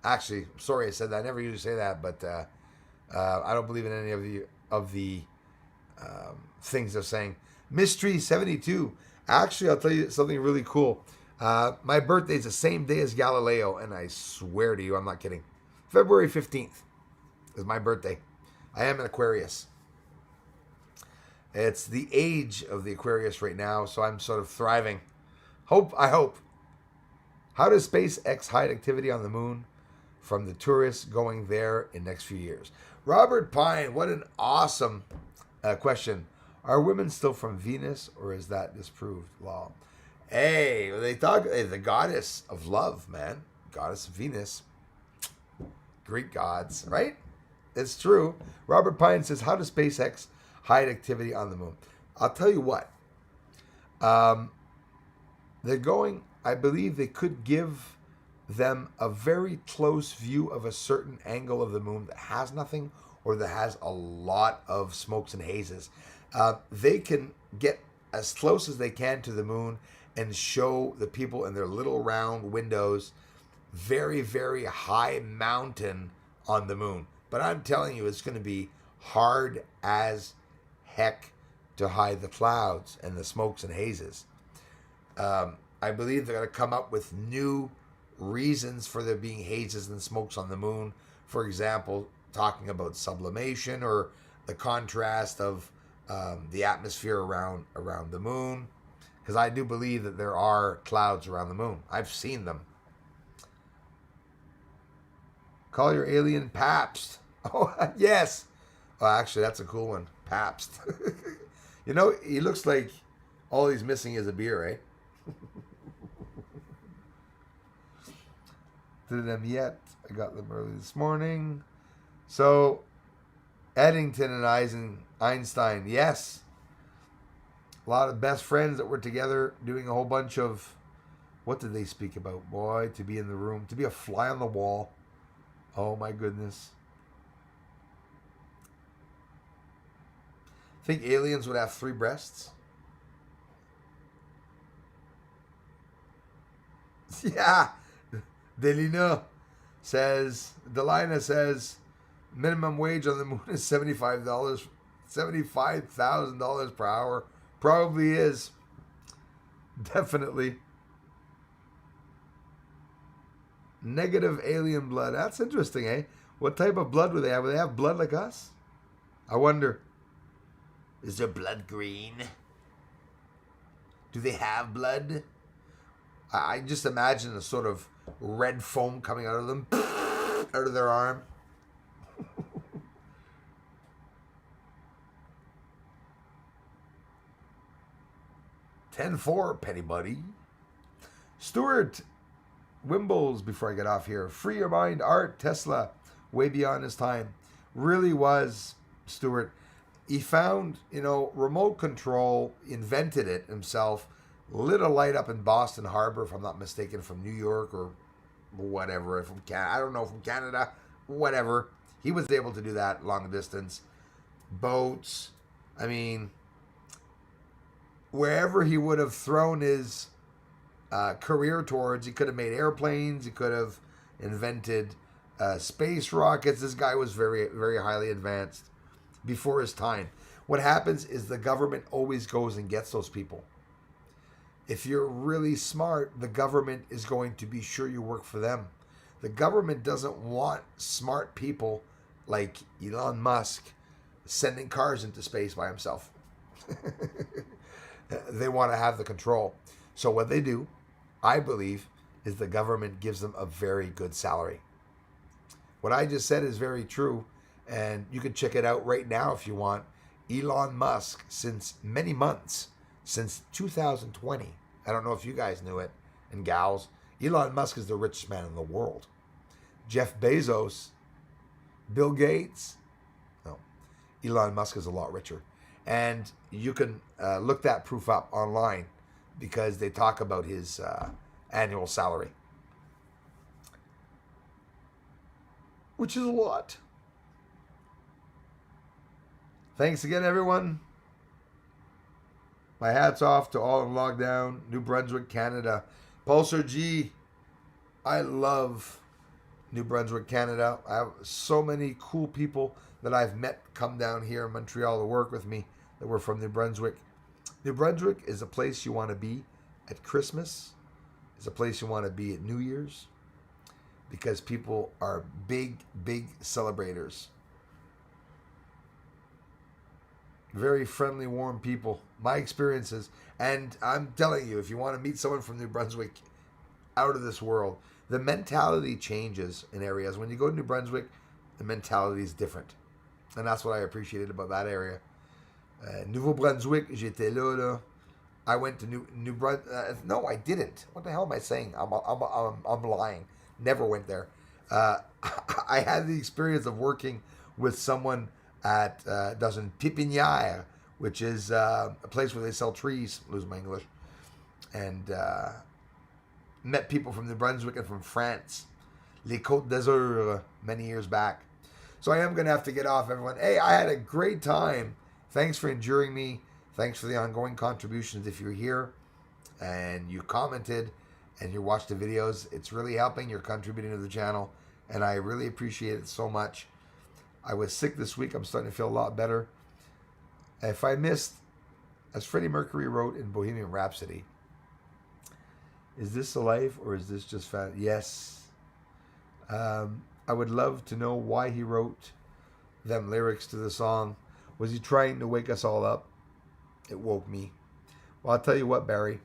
Actually, sorry I said that. I never usually say that, but I don't believe in any of the things they're saying. Mystery 72. Actually, I'll tell you something really cool. My birthday is the same day as Galileo, and I swear to you, I'm not kidding. February 15th is my birthday. I am an Aquarius. It's the age of the Aquarius right now, so I'm sort of thriving. I hope. How does SpaceX hide activity on the moon from the tourists going there in the next few years? Robert Pine, what an awesome question. Are women still from Venus, or is that disproved law? Hey, they talk the goddess of love, man. goddess Venus, Greek gods, right? It's true. Robert Pine says, how does SpaceX hide activity on the moon? I'll tell you what. They're going, I believe they could give them a very close view of a certain angle of the moon that has nothing or that has a lot of smokes and hazes. They can get as close as they can to the moon and show the people in their little round windows very, very high mountain on the moon. But I'm telling you, it's going to be hard as heck to hide the clouds and the smokes and hazes. I believe they're going to come up with new reasons for there being hazes and smokes on the moon. For example, talking about sublimation or the contrast of the atmosphere around the moon. Because I do believe that there are clouds around the moon. I've seen them. Call your alien Pabst. Oh, yes. Oh, actually, that's a cool one. Pabst. You know, he looks like all he's missing is a beer, right? Did them yet. I got them early this morning. So, Eddington and Einstein, yes. A lot of best friends that were together doing a whole bunch of, what did they speak about? Boy, to be in the room, to be a fly on the wall. Oh my goodness. Think aliens would have 3 breasts? Yeah. Delina says, minimum wage on the moon is $75,000 per hour. Probably is. Definitely. Negative alien blood. That's interesting, eh? What type of blood would they have? Would they have blood like us? I wonder. Is their blood green? Do they have blood? I just imagine a sort of red foam coming out of them, out of their arm. 10-4, Penny Buddy. Stuart Wimbles, before I get off here. Free your mind, Art Tesla, way beyond his time. Really was, Stuart. He found, remote control, invented it himself, lit a light up in Boston Harbor, if I'm not mistaken, from New York or whatever, from I don't know, from Canada, whatever. He was able to do that long distance. Boats. I mean, wherever he would have thrown his career towards, he could have made airplanes, he could have invented space rockets. This guy was very, very highly advanced before his time. What happens is the government always goes and gets those people. If you're really smart, the government is going to be sure you work for them. The government doesn't want smart people like Elon Musk sending cars into space by himself. They want to have the control. So what they do, I believe, is the government gives them a very good salary. What I just said is very true, and you can check it out right now if you want. Elon Musk, since many months, since 2020, I don't know if you guys knew it, and gals, Elon Musk is the richest man in the world. Jeff Bezos, Bill Gates, no, Elon Musk is a lot richer. And you can look that proof up online because they talk about his annual salary, which is a lot. Thanks again, everyone. My hat's off to all in lockdown, New Brunswick, Canada. Pulsar G, I love New Brunswick, Canada. I have so many cool people that I've met come down here in Montreal to work with me that were from New Brunswick. New Brunswick is a place you want to be at Christmas. It's a place you want to be at New Year's because people are big, big celebrators. Very friendly, warm people. My experiences. And I'm telling you, if you want to meet someone from New Brunswick, out of this world, the mentality changes in areas. When you go to New Brunswick, the mentality is different. And that's what I appreciated about that area. Nouveau-Brunswick, j'étais là. I went to New Brunswick. No, I didn't. What the hell am I saying? I'm lying. Never went there. Uh, I had the experience of working with someone at doesn't Pépinière, which is a place where they sell trees. Lose my English, and met people from New Brunswick and from France, Les Côtes d'Azur, many years back. So I am going to have to get off, everyone. Hey, I had a great time. Thanks for enduring me. Thanks for the ongoing contributions. If you're here and you commented and you watched the videos, it's really helping. You're contributing to the channel, and I really appreciate it so much. I was sick this week. I'm starting to feel a lot better. If I missed, as Freddie Mercury wrote in Bohemian Rhapsody, is this a life or is this just fun? Yes. I would love to know why he wrote them lyrics to the song. Was he trying to wake us all up? It woke me. Well, I'll tell you what, Barry.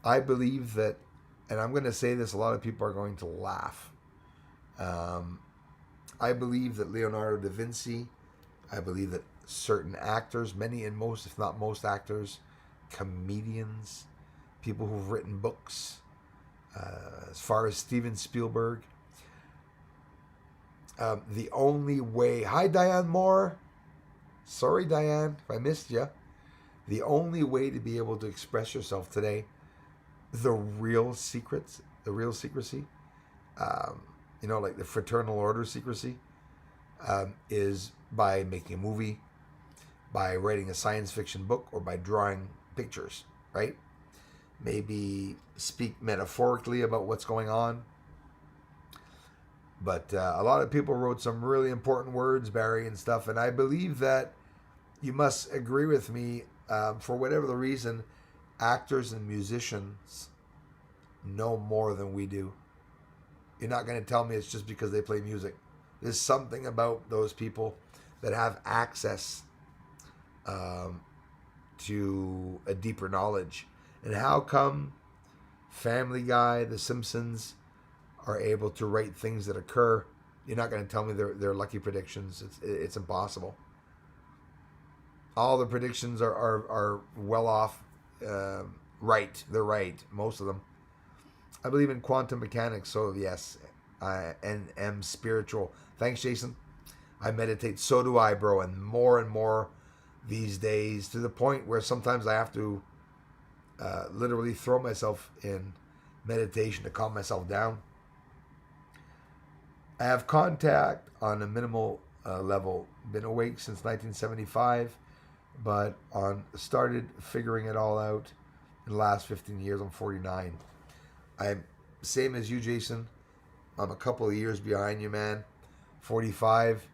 I believe that, and I'm going to say this, a lot of people are going to laugh. I believe that Leonardo da Vinci, I believe that certain actors, many and most, if not most actors, comedians, people who've written books, as far as Steven Spielberg, the only way... Hi, Diane Moore. Sorry, Diane, if I missed you. The only way to be able to express yourself today, the real secrets, the real secrecy, like the fraternal order secrecy, is by making a movie, by writing a science fiction book, or by drawing pictures, right? Maybe speak metaphorically about what's going on. But a lot of people wrote some really important words, Barry, and stuff. And I believe that you must agree with me, for whatever the reason, actors and musicians know more than we do. You're not going to tell me it's just because they play music. There's something about those people that have access to a deeper knowledge. And how come Family Guy, The Simpsons are able to write things that occur? You're not going to tell me they're lucky predictions. It's impossible. All the predictions are well off, right. They're right, most of them. I believe in quantum mechanics, so yes, I am spiritual. Thanks, Jason. I meditate. So do I, bro, and more these days, to the point where sometimes I have to literally throw myself in meditation to calm myself down. I have contact on a minimal level. Been awake since 1975, but started figuring it all out in the last 15 years. I'm 49. I'm same as you, Jason. I'm a couple of years behind you, man. 45.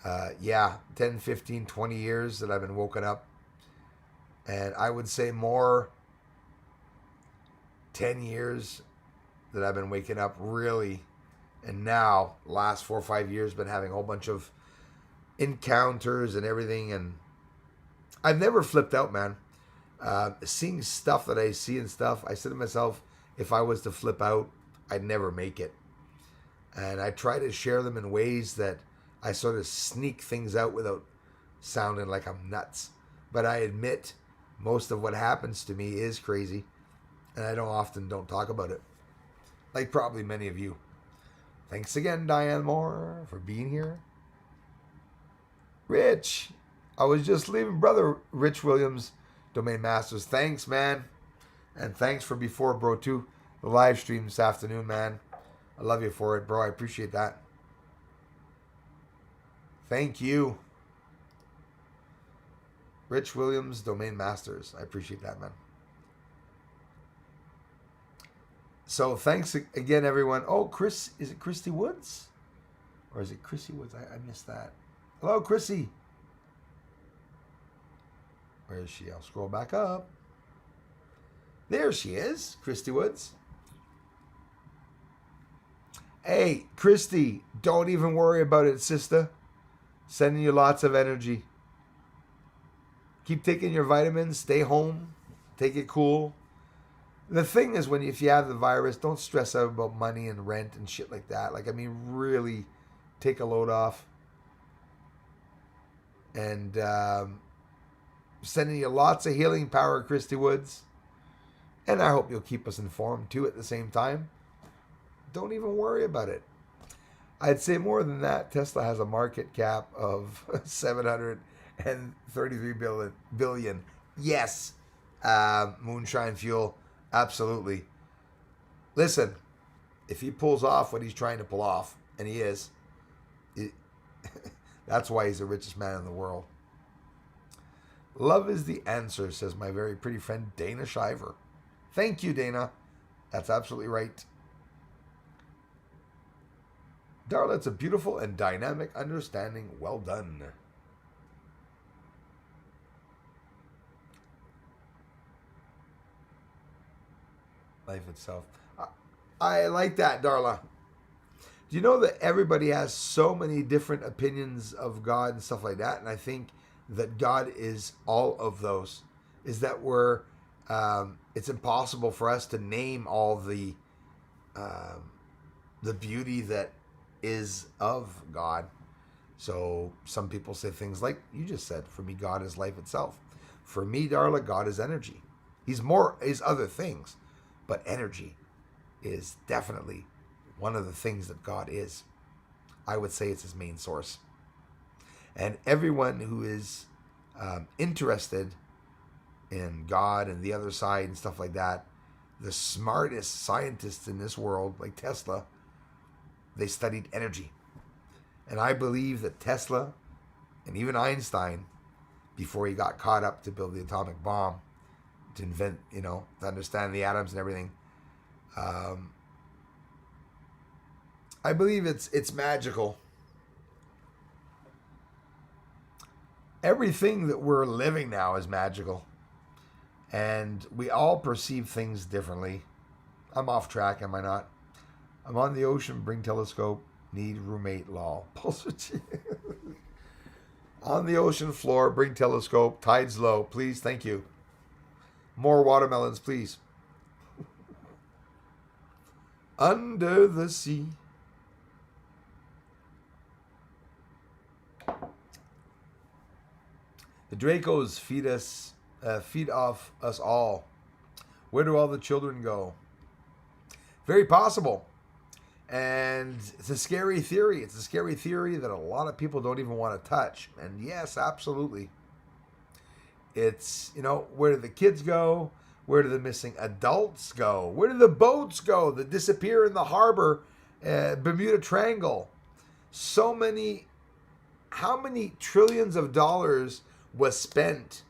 10, 15, 20 years that I've been woken up. And I would say more 10 years that I've been waking up, really. And now, last 4 or 5 years, been having a whole bunch of encounters and everything. And I've never flipped out, man. Seeing stuff that I see and stuff, I said to myself, if I was to flip out, I'd never make it. And I try to share them in ways that I sort of sneak things out without sounding like I'm nuts. But I admit most of what happens to me is crazy. And I don't talk about it. Like probably many of you. Thanks again, Diane Moore, for being here. Rich, I was just leaving, brother. Rich Williams, Domain Masters. Thanks, man. And thanks for Before Bro 2, the live stream this afternoon, man. I love you for it, bro. I appreciate that. Thank you. Rich Williams, Domain Masters. I appreciate that, man. So thanks again, everyone. Oh, Chris, is it Christy Woods? Or is it Chrissy Woods? I missed that. Hello, Chrissy. Where is she? I'll scroll back up. There she is, Christy Woods. Hey, Christy, don't even worry about it, sister. Sending you lots of energy. Keep taking your vitamins. Stay home. Take it cool. The thing is, if you have the virus, don't stress out about money and rent and shit like that. Really take a load off. And sending you lots of healing power, Christy Woods. And I hope you'll keep us informed, too, at the same time. don't even worry about it. I'd say more than that. Tesla has a market cap of 733 billion. Yes, moonshine fuel, absolutely. Listen, if he pulls off what he's trying to pull off, and he is, it, that's why he's the richest man in the world. Love is the answer, says my very pretty friend Dana Shiver. Thank you, Dana. That's absolutely right. Darla, it's a beautiful and dynamic understanding. Well done. Life itself. I like that, Darla. Do you know that everybody has so many different opinions of God and stuff like that? And I think that God is all of those. Is that it's impossible for us to name all the beauty that is of God. So some people say things like you just said. For me, God is life itself. For me, Darla, God is energy. He's other things, but energy is definitely one of the things that God is. I would say it's his main source. And everyone who is interested in God and the other side and stuff like that, the smartest scientists in this world, like Tesla, they studied energy. And I believe that Tesla and even Einstein, before he got caught up to build the atomic bomb, to invent, to understand the atoms and everything, I believe it's magical. Everything that we're living now is magical. And we all perceive things differently. I'm off track, am I not? I'm on the ocean, bring telescope, need roommate, lol. On the ocean floor, bring telescope, tides low, please, thank you. More watermelons, please. Under the sea. The Dracos feed off us all. Where do all the children go? Very possible. And it's a scary theory. It's a scary theory that a lot of people don't even want to touch. And yes, absolutely. It's, where do the kids go? Where do the missing adults go? Where do the boats go that disappear in the harbor, Bermuda Triangle? How many trillions of dollars was spent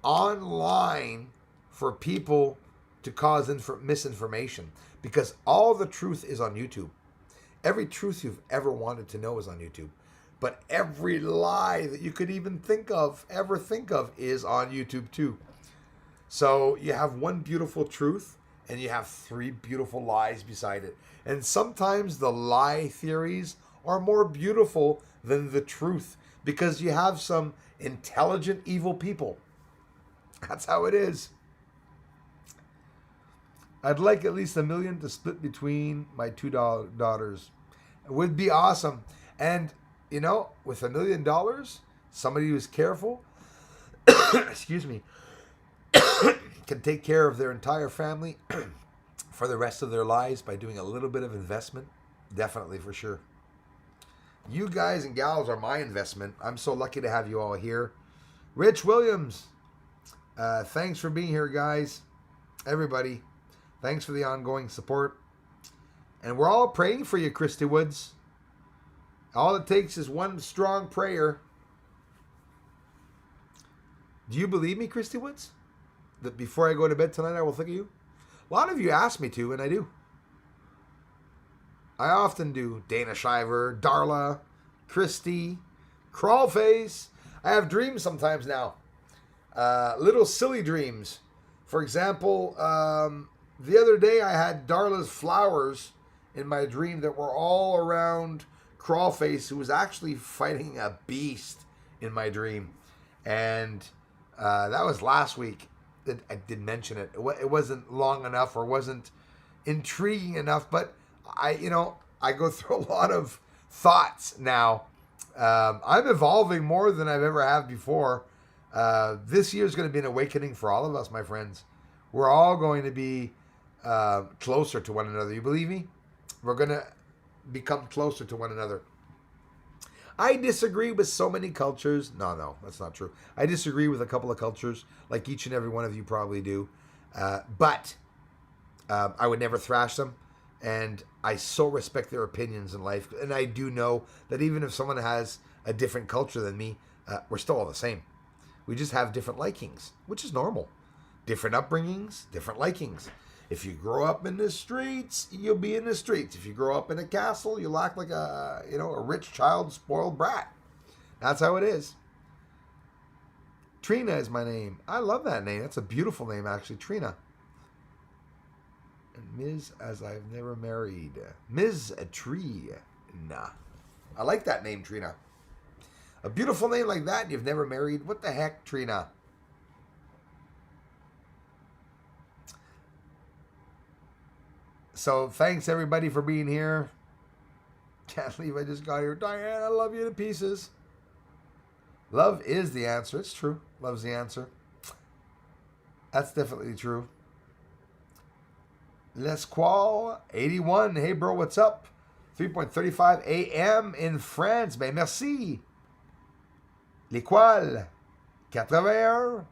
online for people to cause misinformation? Because all the truth is on YouTube. Every truth you've ever wanted to know is on YouTube. But every lie that you could even ever think of, is on YouTube too. So you have one beautiful truth and you have three beautiful lies beside it. And sometimes the lie theories are more beautiful than the truth because you have some intelligent, evil people. That's how it is. I'd like at least $1 million to split between my two daughters. It would be awesome. And, with $1 million, somebody who's careful, excuse me, can take care of their entire family for the rest of their lives by doing a little bit of investment. Definitely, for sure. You guys and gals are my investment. I'm so lucky to have you all here. Rich Williams, thanks for being here, guys. Everybody, thanks for the ongoing support. And we're all praying for you, Christy Woods. All it takes is one strong prayer. Do you believe me, Christy Woods? That before I go to bed tonight, I will think of you? A lot of you ask me to, and I do. I often do. Dana Shiver, Darla, Christy, Crawlface. I have dreams sometimes now. Little silly dreams. For example, the other day I had Darla's flowers in my dream that were all around Crawlface, who was actually fighting a beast in my dream. And that was last week. I did mention it. It wasn't long enough or wasn't intriguing enough, but I go through a lot of thoughts now. I'm evolving more than I've ever have before. This year is going to be an awakening for all of us, my friends. We're all going to be closer to one another. You believe me? We're going to become closer to one another. I disagree with so many cultures. No, that's not true. I disagree with a couple of cultures, like each and every one of you probably do. But I would never thrash them. And I so respect their opinions in life. And I do know that even if someone has a different culture than me, we're still all the same. We just have different likings, which is normal. Different upbringings, different likings. If you grow up in the streets, you'll be in the streets. If you grow up in a castle, you'll act like a rich child, spoiled brat. That's how it is. Trina is my name. I love that name. That's a beautiful name, actually, Trina. And Ms. as I've never married. Ms. Trina. I like that name, Trina. A beautiful name like that and you've never married? What the heck, Trina? So thanks everybody for being here. Can't believe I just got here. Diane, I love you to pieces. Love is the answer. It's true. Love's the answer. That's definitely true. Lesqual 81. Hey bro, what's up? 3:35 a.m. in France. Ben merci. L'étoile 81.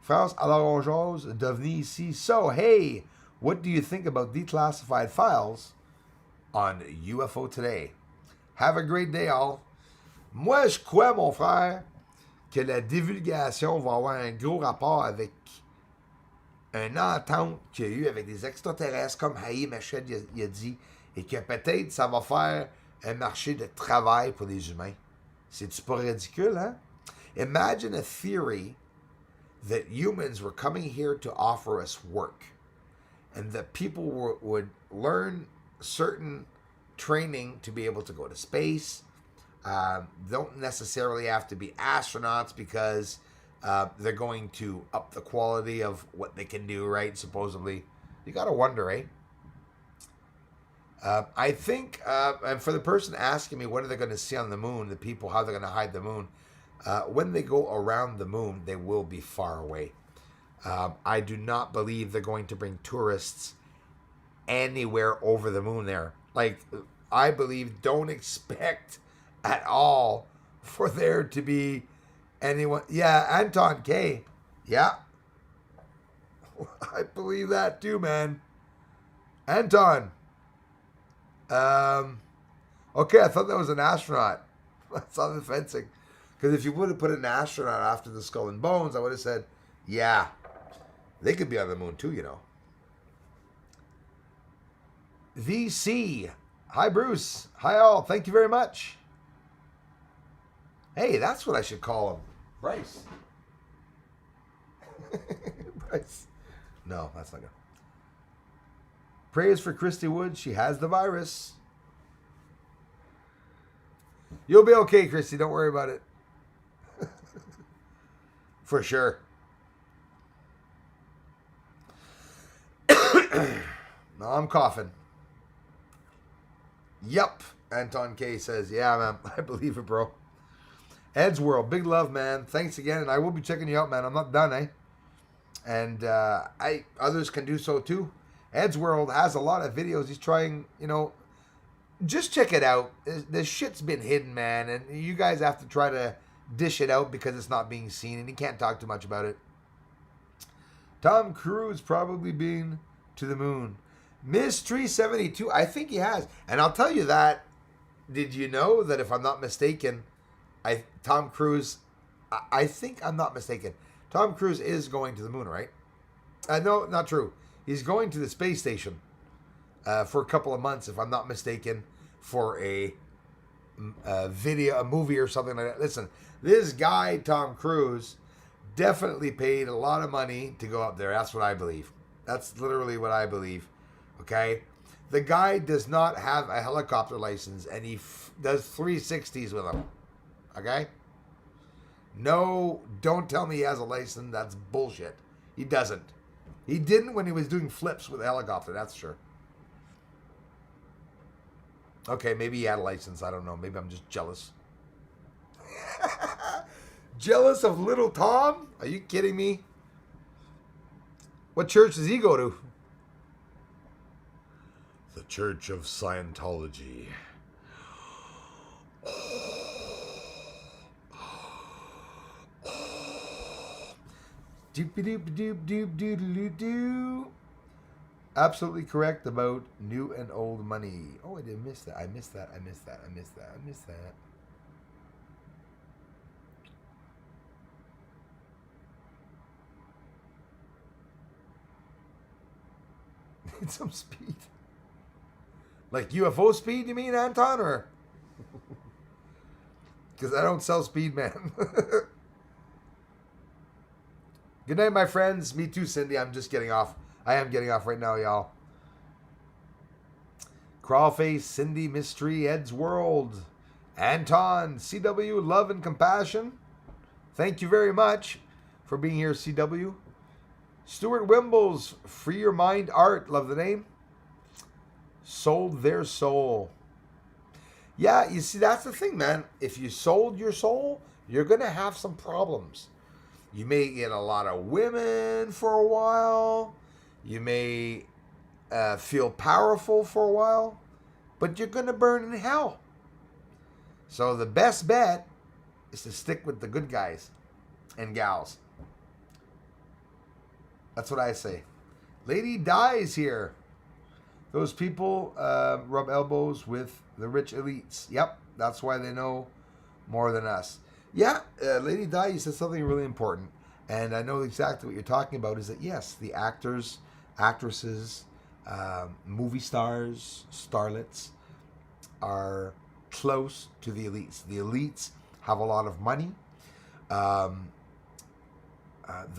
France alors on jase. Devenez ici. So hey, what do you think about declassified files on UFO Today? Have a great day, all. Moi, je crois, mon frère, que la divulgation va avoir un gros rapport avec une entente qu'il y a eu avec des extraterrestres, comme Haïm Hachette il a dit, et que peut-être ça va faire un marché de travail pour les humains. C'est-tu pas ridicule, hein? Imagine a theory that humans were coming here to offer us work. And that people would learn certain training to be able to go to space. Don't necessarily have to be astronauts because they're going to up the quality of what they can do, right? Supposedly. You got to wonder, eh? I think, and for the person asking me, what are they going to see on the moon, the people, how they're going to hide the moon, when they go around the moon, they will be far away. I do not believe they're going to bring tourists anywhere over the moon there. Like, I believe, don't expect at all for there to be anyone. Yeah, Anton K. Yeah. I believe that too, man. Anton. Okay, I thought that was an astronaut. That's on the fencing. Because if you would have put an astronaut after the Skull and Bones, I would have said, yeah. They could be on the moon too, you know. VC. Hi, Bruce. Hi, all. Thank you very much. Hey, that's what I should call him. Bryce. Bryce. No, that's not good. Praise for Christy Wood. She has the virus. You'll be okay, Christy. Don't worry about it. For sure. No, I'm coughing. Yup. Anton K says, yeah, man. I believe it, bro. Ed's World. Big love, man. Thanks again. And I will be checking you out, man. I'm not done, eh? And others can do so, too. Ed's World has a lot of videos. He's trying, just check it out. The shit's been hidden, man. And you guys have to try to dish it out because it's not being seen. And you can't talk too much about it. Tom Cruise probably been to the moon. Miss 372, I think he has. And I'll tell you that, did you know that if I'm not mistaken, Tom Cruise, I think I'm not mistaken, Tom Cruise is going to the moon, right? No, not true. He's going to the space station for a couple of months, if I'm not mistaken, for a movie or something like that. Listen, this guy, Tom Cruise, definitely paid a lot of money to go up there. That's what I believe. That's literally what I believe. Okay? The guy does not have a helicopter license, and he does 360s with them. Okay? No, don't tell me he has a license. That's bullshit. He doesn't. He didn't when he was doing flips with a helicopter, that's sure. Okay, maybe he had a license. I don't know. Maybe I'm just jealous. Jealous of little Tom? Are you kidding me? What church does he go to? The Church of Scientology. Doop doop doop doop doop doo. Absolutely correct about new and old money. Oh, I did miss that. I missed that. I missed that. I missed that. I missed that. Need some speed. Like UFO speed, you mean, Anton? Or because I don't sell speed, man. Good night, my friends. Me too, Cindy. I'm just getting off. I am getting off right now, y'all. Crawlface, Cindy, Mystery, Ed's World, Anton, CW, Love and Compassion. Thank you very much for being here, CW. Stuart Wimbles, Free Your Mind Art. Love the name. Sold their soul. Yeah, you see, that's the thing, man. If you sold your soul, you're going to have some problems. You may get a lot of women for a while. You may feel powerful for a while. But you're going to burn in hell. So the best bet is to stick with the good guys and gals. That's what I say. Lady Dies here. Those people rub elbows with the rich elites. Yep, that's why they know more than us. Yeah, Lady Di, you said something really important. And I know exactly what you're talking about is that, yes, the actors, actresses, movie stars, starlets are close to the elites. The elites have a lot of money. The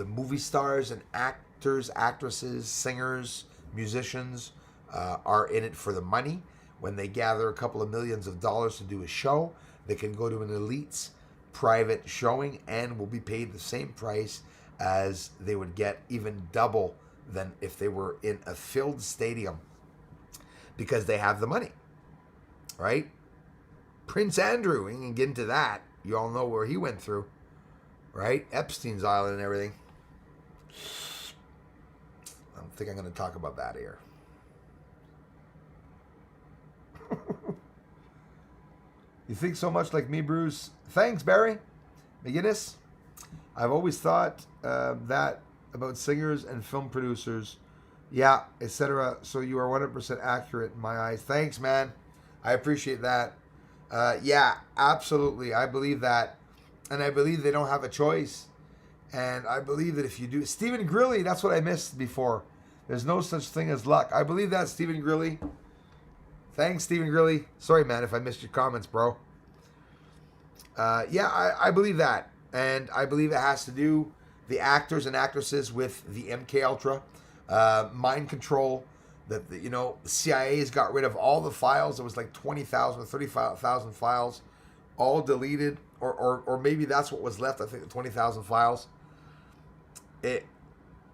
movie stars and actors, actresses, singers, musicians are in it for the money. When they gather a couple of millions of dollars to do a show, they can go to an elite's private showing and will be paid the same price as they would get, even double than if they were in a filled stadium, because they have the money, right? Prince Andrew, we can get into that. You all know where he went through, right? Epstein's Island and everything. I don't think I'm going to talk about that here. You think so much like me, Bruce? Thanks, Barry McGinnis. I've always thought that about singers and film producers. Yeah, etc. So you are 100% accurate in my eyes. Thanks, man. I appreciate that. Yeah, absolutely. I believe that. And I believe they don't have a choice. And I believe that if you do... Stephen Grilly, that's what I missed before. There's no such thing as luck. I believe that, Stephen Grilly. Thanks, Stephen Grilly. Sorry, man, if I missed your comments, bro. Yeah, I believe that. And I believe it has to do, the actors and actresses, with the MK Ultra, mind control. That the CIA has got rid of all the files. It was like 20,000 or 35,000 files, all deleted, or maybe that's what was left. I think the 20,000 files. It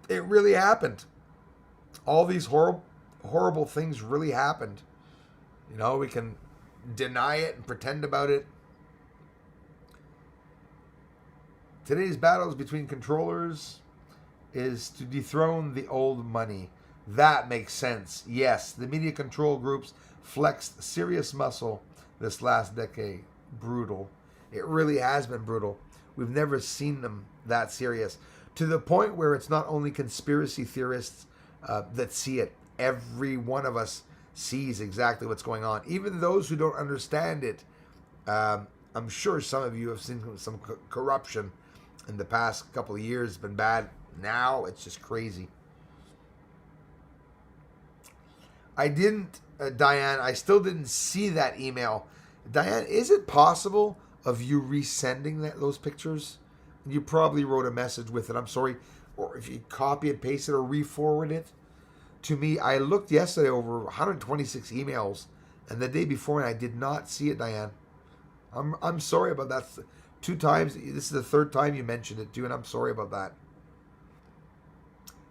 really happened. All these horrible things really happened. We can deny it and pretend about it. Today's battles between controllers is to dethrone the old money. That makes sense. Yes, the media control groups flexed serious muscle this last decade. Brutal. It really has been brutal. We've never seen them that serious. To the point where it's not only conspiracy theorists that see it. Every one of us sees exactly what's going on. Even those who don't understand it. I'm sure some of you have seen some corruption in the past couple of years. It's been bad. Now it's just crazy. I didn't, Diane, I still didn't see that email. Diane, is it possible of you resending those pictures? You probably wrote a message with it. I'm sorry. Or if you copy and paste it or re-forward it to me. I looked yesterday over 126 emails, and the day before, and I did not see it, Diane. I'm sorry about that. 2 times. This is the 3rd time you mentioned it too, and I'm sorry about that.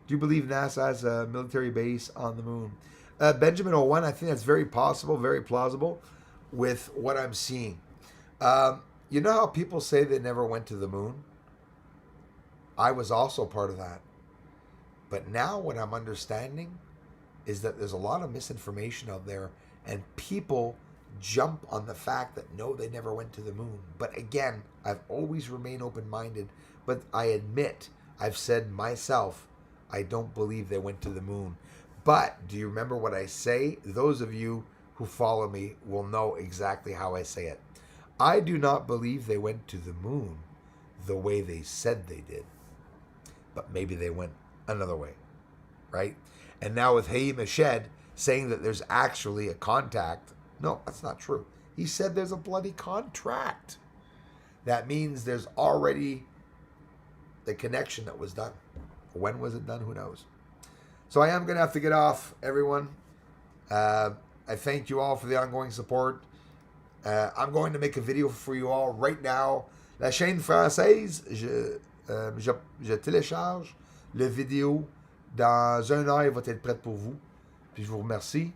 Do you believe NASA has a military base on the moon? Benjamin 01, I think that's very possible, very plausible with what I'm seeing. You know how people say they never went to the moon? I was also part of that. But now what I'm understanding is that there's a lot of misinformation out there, and people jump on the fact that no, they never went to the moon. But again, I've always remained open-minded, but I admit, I've said myself, I don't believe they went to the moon. But do you remember what I say? Those of you who follow me will know exactly how I say it. I do not believe they went to the moon the way they said they did. But maybe they went another way, right? And now with Haim Eshed saying that there's actually a contact, no, that's not true. He said there's a bloody contract. That means there's already the connection that was done. When was it done? Who knows? So I am going to have to get off, everyone. I thank you all for the ongoing support. I'm going to make a video for you all right now. La chaîne française, je télécharge le vidéo. Dans 1 heure, il va être prêt pour vous. Puis je vous remercie.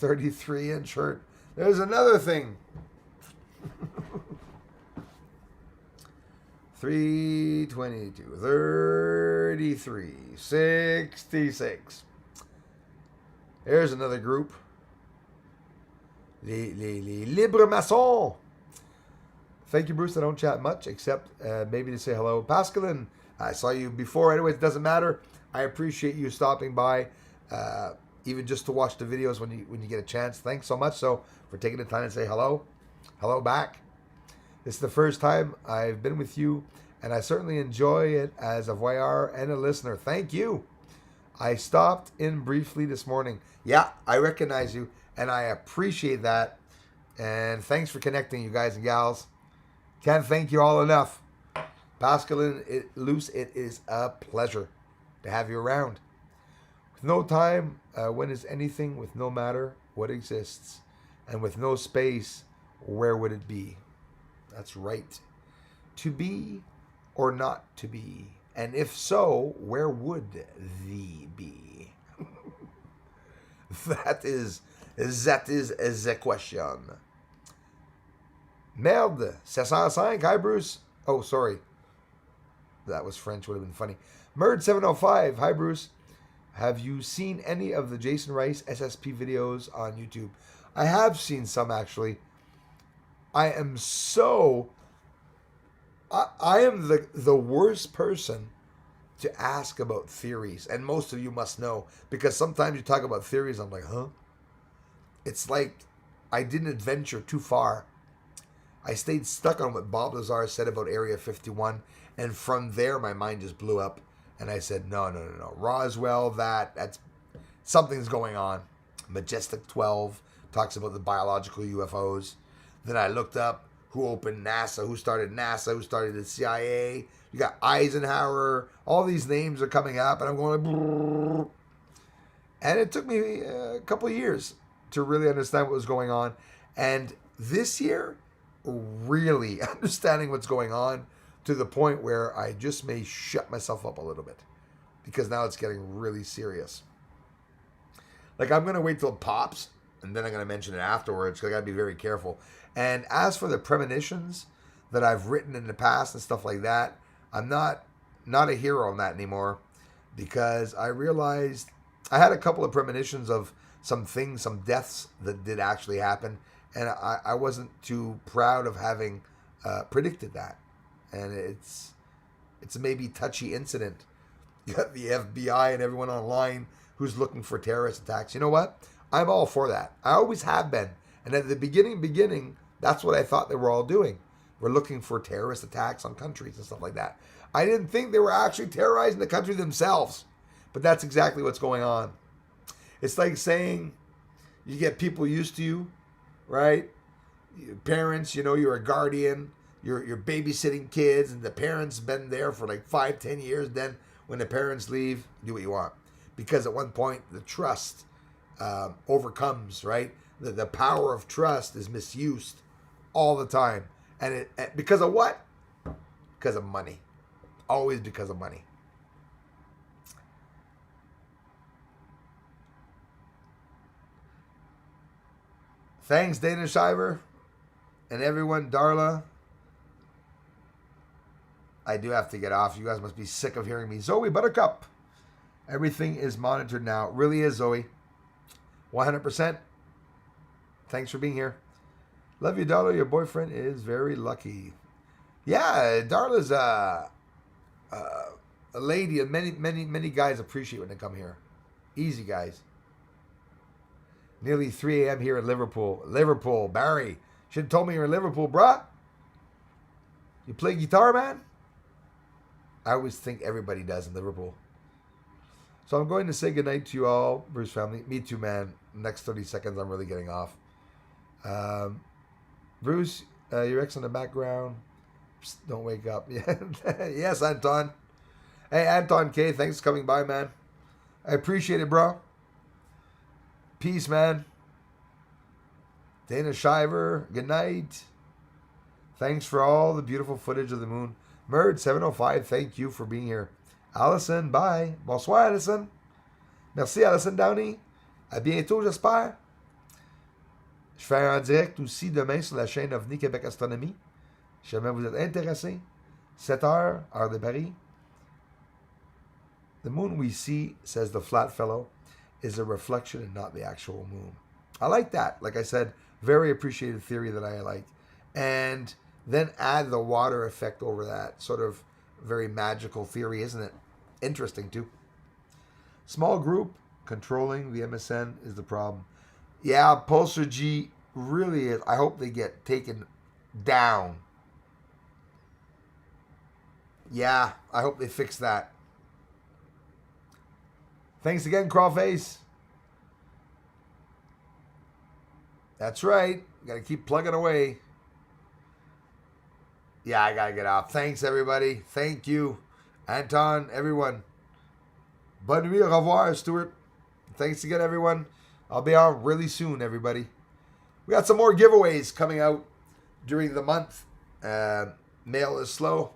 33-inch shirt. There's another thing. 322, 33, 66. There's another group. Les Libres Maçons. Thank you, Bruce. I don't chat much, except maybe to say hello. Pascaline, I saw you before. Anyways, it doesn't matter. I appreciate you stopping by, even just to watch the videos when you get a chance. Thanks so much for taking the time to say hello. Hello back. This is the first time I've been with you, and I certainly enjoy it as a voyeur and a listener. Thank you. I stopped in briefly this morning. Yeah, I recognize you, and I appreciate that. And thanks for connecting, you guys and gals. Can't thank you all enough. Pascaline, it is a pleasure to have you around. With no time, when is anything, with no matter what exists, and with no space, where would it be? That's right. To be or not to be? And if so, where would thee be? That is the question. Merde, 705. Hi, Bruce. Oh, sorry. That was French, would have been funny. Merd 705. Hi, Bruce. Have you seen any of the Jason Rice SSP videos on YouTube? I have seen some, actually. I am the worst person to ask about theories. And most of you must know, because sometimes you talk about theories, I'm like, huh? It's like I didn't adventure too far. I stayed stuck on what Bob Lazar said about Area 51, and from there my mind just blew up, and I said, no. Roswell, that's something's going on. Majestic 12 talks about the biological UFOs. Then I looked up who opened NASA, who started the CIA. You got Eisenhower. All these names are coming up, and I'm going like, and it took me a couple of years to really understand what was going on. And this year, really understanding what's going on to the point where I just may shut myself up a little bit, because now it's getting really serious. Like, I'm going to wait till it pops, and then I'm going to mention it afterwards, because I got to be very careful. And as for the premonitions that I've written in the past and stuff like that, I'm not a hero on that anymore, because I realized I had a couple of premonitions of some things, some deaths that did actually happen, and I wasn't too proud of having predicted that. And it's a maybe touchy incident. You got the FBI and everyone online who's looking for terrorist attacks. You know what? I'm all for that. I always have been. And at the beginning, that's what I thought they were all doing. We're looking for terrorist attacks on countries and stuff like that. I didn't think they were actually terrorizing the country themselves. But that's exactly what's going on. It's like saying you get people used to you, right? Your parents, you're a guardian. You're babysitting kids, and the parents been there for like 5-10 years. Then when the parents leave, do what you want. Because at one point, the trust overcomes, right? The power of trust is misused all the time. And because of what? Because of money. Always because of money. Thanks, Dana Shiver. And everyone, Darla. I do have to get off. You guys must be sick of hearing me. Zoe Buttercup. Everything is monitored now. It really is, Zoe. 100%. Thanks for being here. Love you, Darla. Your boyfriend is very lucky. Yeah, Darla's a lady, and many guys appreciate when they come here. Easy, guys. Nearly 3 a.m. here in Liverpool. Liverpool, Barry. Should have told me you're in Liverpool, bruh. You play guitar, man? I always think everybody does in Liverpool. So I'm going to say goodnight to you all, Bruce family. Me too, man. Next 30 seconds, I'm really getting off. Bruce, your ex in the background. Psst, don't wake up. Yes, Anton. Hey, Anton K, thanks for coming by, man. I appreciate it, bro. Peace, man. Dana Shiver, good night. Thanks for all the beautiful footage of the moon. Merd705, thank you for being here. Allison, bye. Bonsoir, Allison. Merci, Allison Downey. À bientôt, j'espère. Je fais un direct aussi demain sur la chaîne OVNI Québec Astronomie. Si jamais vous êtes intéressé. 7h, heure de Paris. The moon we see, says the flat fellow, is a reflection and not the actual moon. I like that. Like I said, very appreciated theory that I like. And then add the water effect over that. Sort of very magical theory, isn't it? Interesting, too. Small group controlling the MSN is the problem. Yeah, Pulsar G really is. I hope they get taken down. Yeah, I hope they fix that. Thanks again, Crawface. That's right. Got to keep plugging away. Yeah, I got to get off. Thanks, everybody. Thank you. Anton, everyone. Bonne nuit, au revoir, Stuart. Thanks again, everyone. I'll be on really soon, everybody. We got some more giveaways coming out during the month. Mail is slow.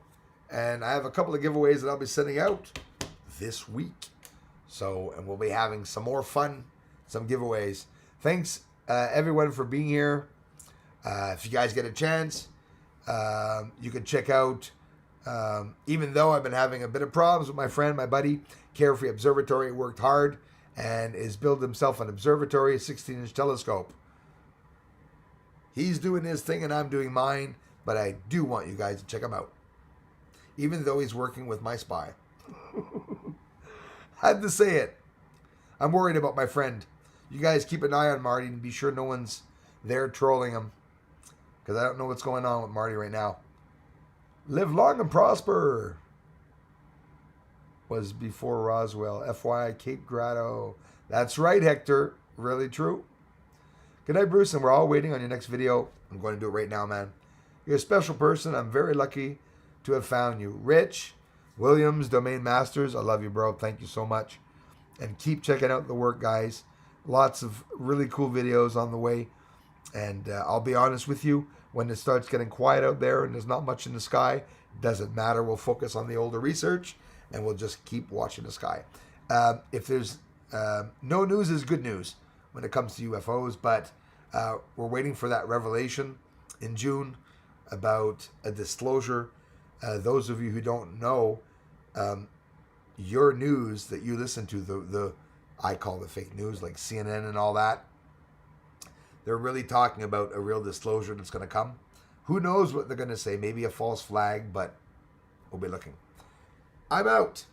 And I have a couple of giveaways that I'll be sending out this week. So, and we'll be having some more fun, some giveaways. Thanks, everyone, for being here. If you guys get a chance, you can check out, even though I've been having a bit of problems with my friend, my buddy, Carefree Observatory, worked hard and is building himself an observatory, a 16-inch telescope. He's doing his thing and I'm doing mine, but I do want you guys to check him out. Even though he's working with my spy. Had to say it. I'm worried about my friend. You guys keep an eye on Marty and be sure no one's there trolling him. Because I don't know what's going on with Marty right now. Live long and prosper. Was before Roswell. FYI, Cape Grotto. That's right, Hector. Really true. Good night, Bruce. And we're all waiting on your next video. I'm going to do it right now, man. You're a special person. I'm very lucky to have found you. Rich Williams, Domain Masters. I love you, bro. Thank you so much. And keep checking out the work, guys. Lots of really cool videos on the way. And I'll be honest with you, when it starts getting quiet out there and there's not much in the sky, doesn't matter. We'll focus on the older research and we'll just keep watching the sky. If there's no news is good news when it comes to UFOs, but we're waiting for that revelation in June about a disclosure. Those of you who don't know, your news that you listen to, the I call the fake news, like CNN and all that, they're really talking about a real disclosure that's going to come. Who knows what they're going to say? Maybe a false flag, but we'll be looking. I'm out.